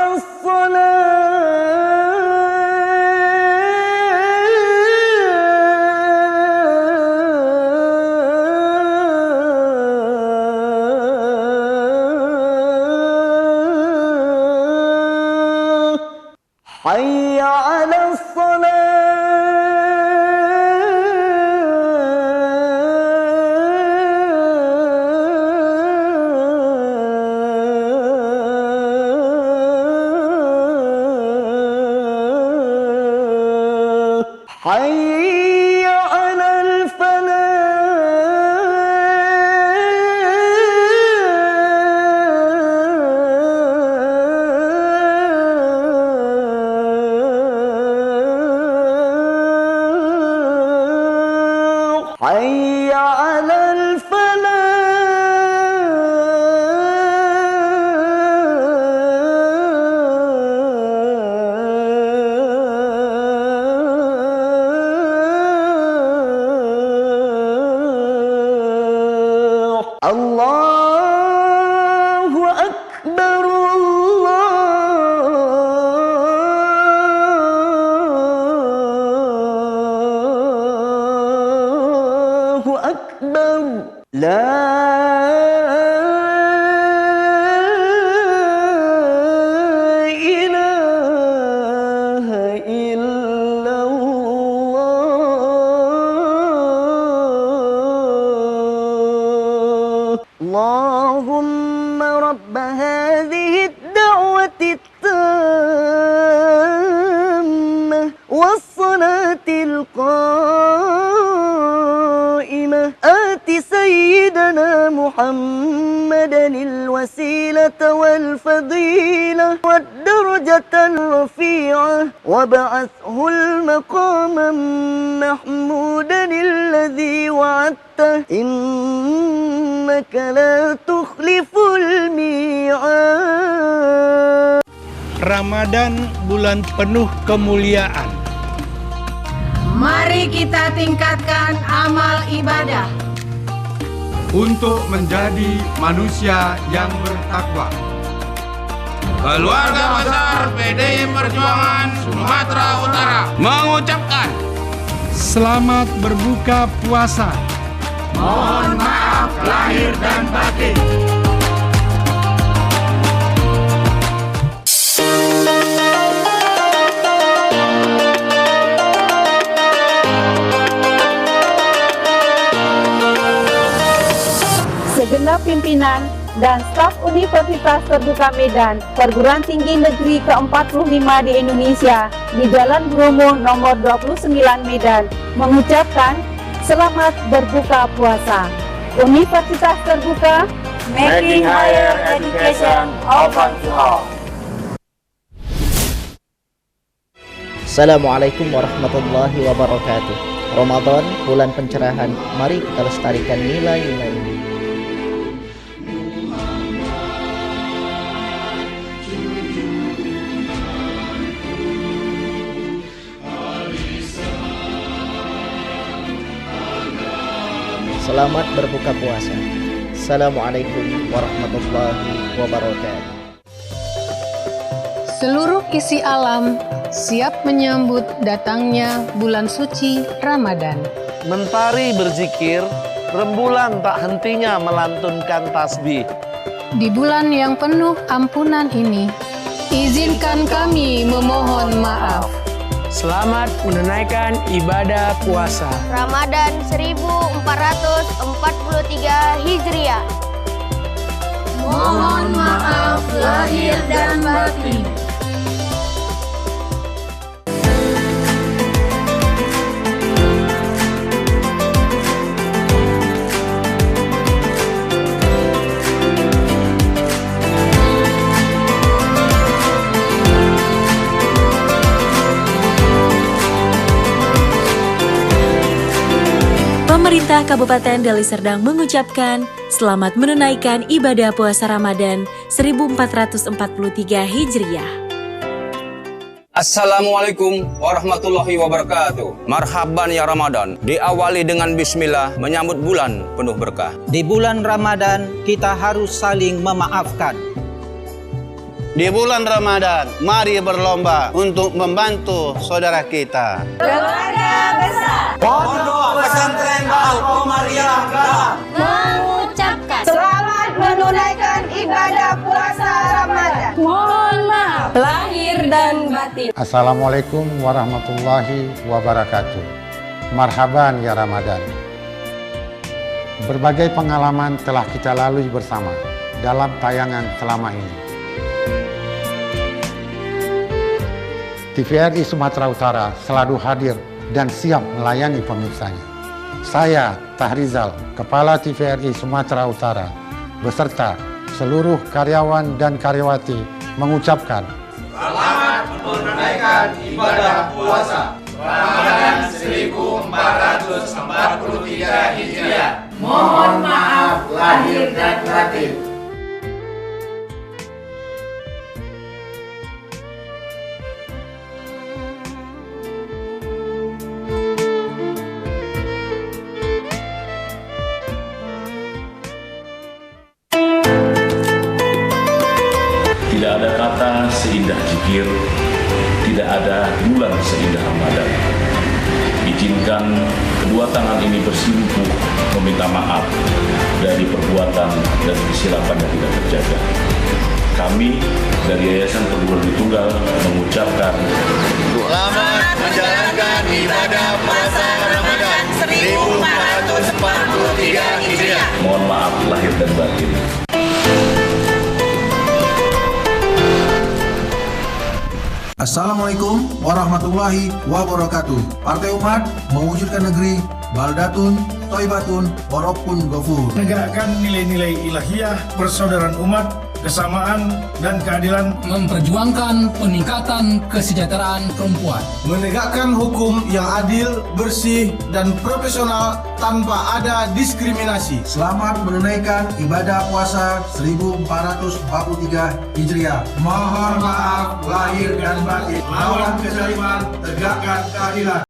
حي على الصلاة حي على الفلاح حي على الفلاح الله أكبر الله أكبر لا إله إلا الله اللهم رب هذه الدعوة التامة والصلاة القائمة آت سيدنا محمدا الوسيلة والفضيلة والدرجة الرفيعة وابعثه المقام محمودا الذي وعدته إنك لا تخلف الميعاد.
Ramadan bulan penuh kemuliaan.
Mari kita tingkatkan amal ibadah
untuk menjadi manusia yang bertakwa.
Keluarga besar PDI Perjuangan Sumatera Utara mengucapkan
Selamat berbuka puasa.
mohon maaf lahir dan batin.
Segenap pimpinan dan staf Universitas Terbuka Medan, Perguruan Tinggi Negeri ke-45 di Indonesia, di Jalan Bromo nomor 29 Medan, mengucapkan selamat berbuka puasa. Universitas Terbuka, making higher education open to all.
Assalamualaikum warahmatullahi wabarakatuh. Ramadan, bulan pencerahan, mari kita lestarikan nilai-nilai ini. Selamat berbuka puasa. Assalamualaikum warahmatullahi wabarakatuh.
Seluruh isi alam siap menyambut datangnya bulan suci Ramadan.
Mentari berzikir, rembulan tak hentinya melantunkan tasbih.
Di bulan yang penuh ampunan ini, izinkan kami memohon maaf.
Selamat menunaikan ibadah puasa
Ramadan 1443 Hijriah.
Mohon maaf lahir dan batin.
Pemerintah Kabupaten Deli Serdang mengucapkan selamat menunaikan ibadah puasa Ramadan 1443 Hijriah.
Assalamualaikum warahmatullahi wabarakatuh. Marhaban ya Ramadan. Diawali dengan bismillah menyambut bulan penuh berkah.
Di bulan Ramadan kita harus saling memaafkan.
Di bulan Ramadan, mari berlomba untuk membantu saudara kita.
Keluarga besar
Pondok Pesantren Al-Qomariyah
mengucapkan
selamat menunaikan ibadah puasa Ramadan. Mohon maaf lahir dan batin.
Assalamualaikum warahmatullahi wabarakatuh. Marhaban ya Ramadan. Berbagai pengalaman telah kita lalui bersama dalam tayangan selama ini. TVRI Sumatera Utara selalu hadir dan siap melayani pemirsanya. Saya, Tahrizal, Kepala TVRI Sumatera Utara, beserta seluruh karyawan dan karyawati mengucapkan
selamat menunaikan ibadah puasa Ramadan 1443 Hijriah. Mohon maaf lahir dan batin.
Tidak ada kata seindah zikir, tidak ada bulan seindah Ramadan. Izinkan kedua tangan ini bersimpuh meminta maaf dari perbuatan dan kesilapan yang tidak terjaga. Kami dari Yayasan Perguruan Tinggi Tunggal mengucapkan
Selamat menjalankan ibadah puasa Ramadan 1443 Hijriah.
mohon maaf lahir dan batin.
Assalamualaikum warahmatullahi wabarakatuh. Partai Umat mewujudkan negeri baldatun, toibatun, warokun gofur.
Menegakkan nilai-nilai ilahiyah, persaudaraan umat, kesamaan, dan keadilan.
Memperjuangkan peningkatan kesejahteraan perempuan.
Menegakkan hukum yang adil, bersih, dan profesional tanpa ada diskriminasi. Selamat menunaikan ibadah puasa 1443 Hijriah. Mohon maaf lahir dan batin. Lawan kezaliman, tegakkan keadilan.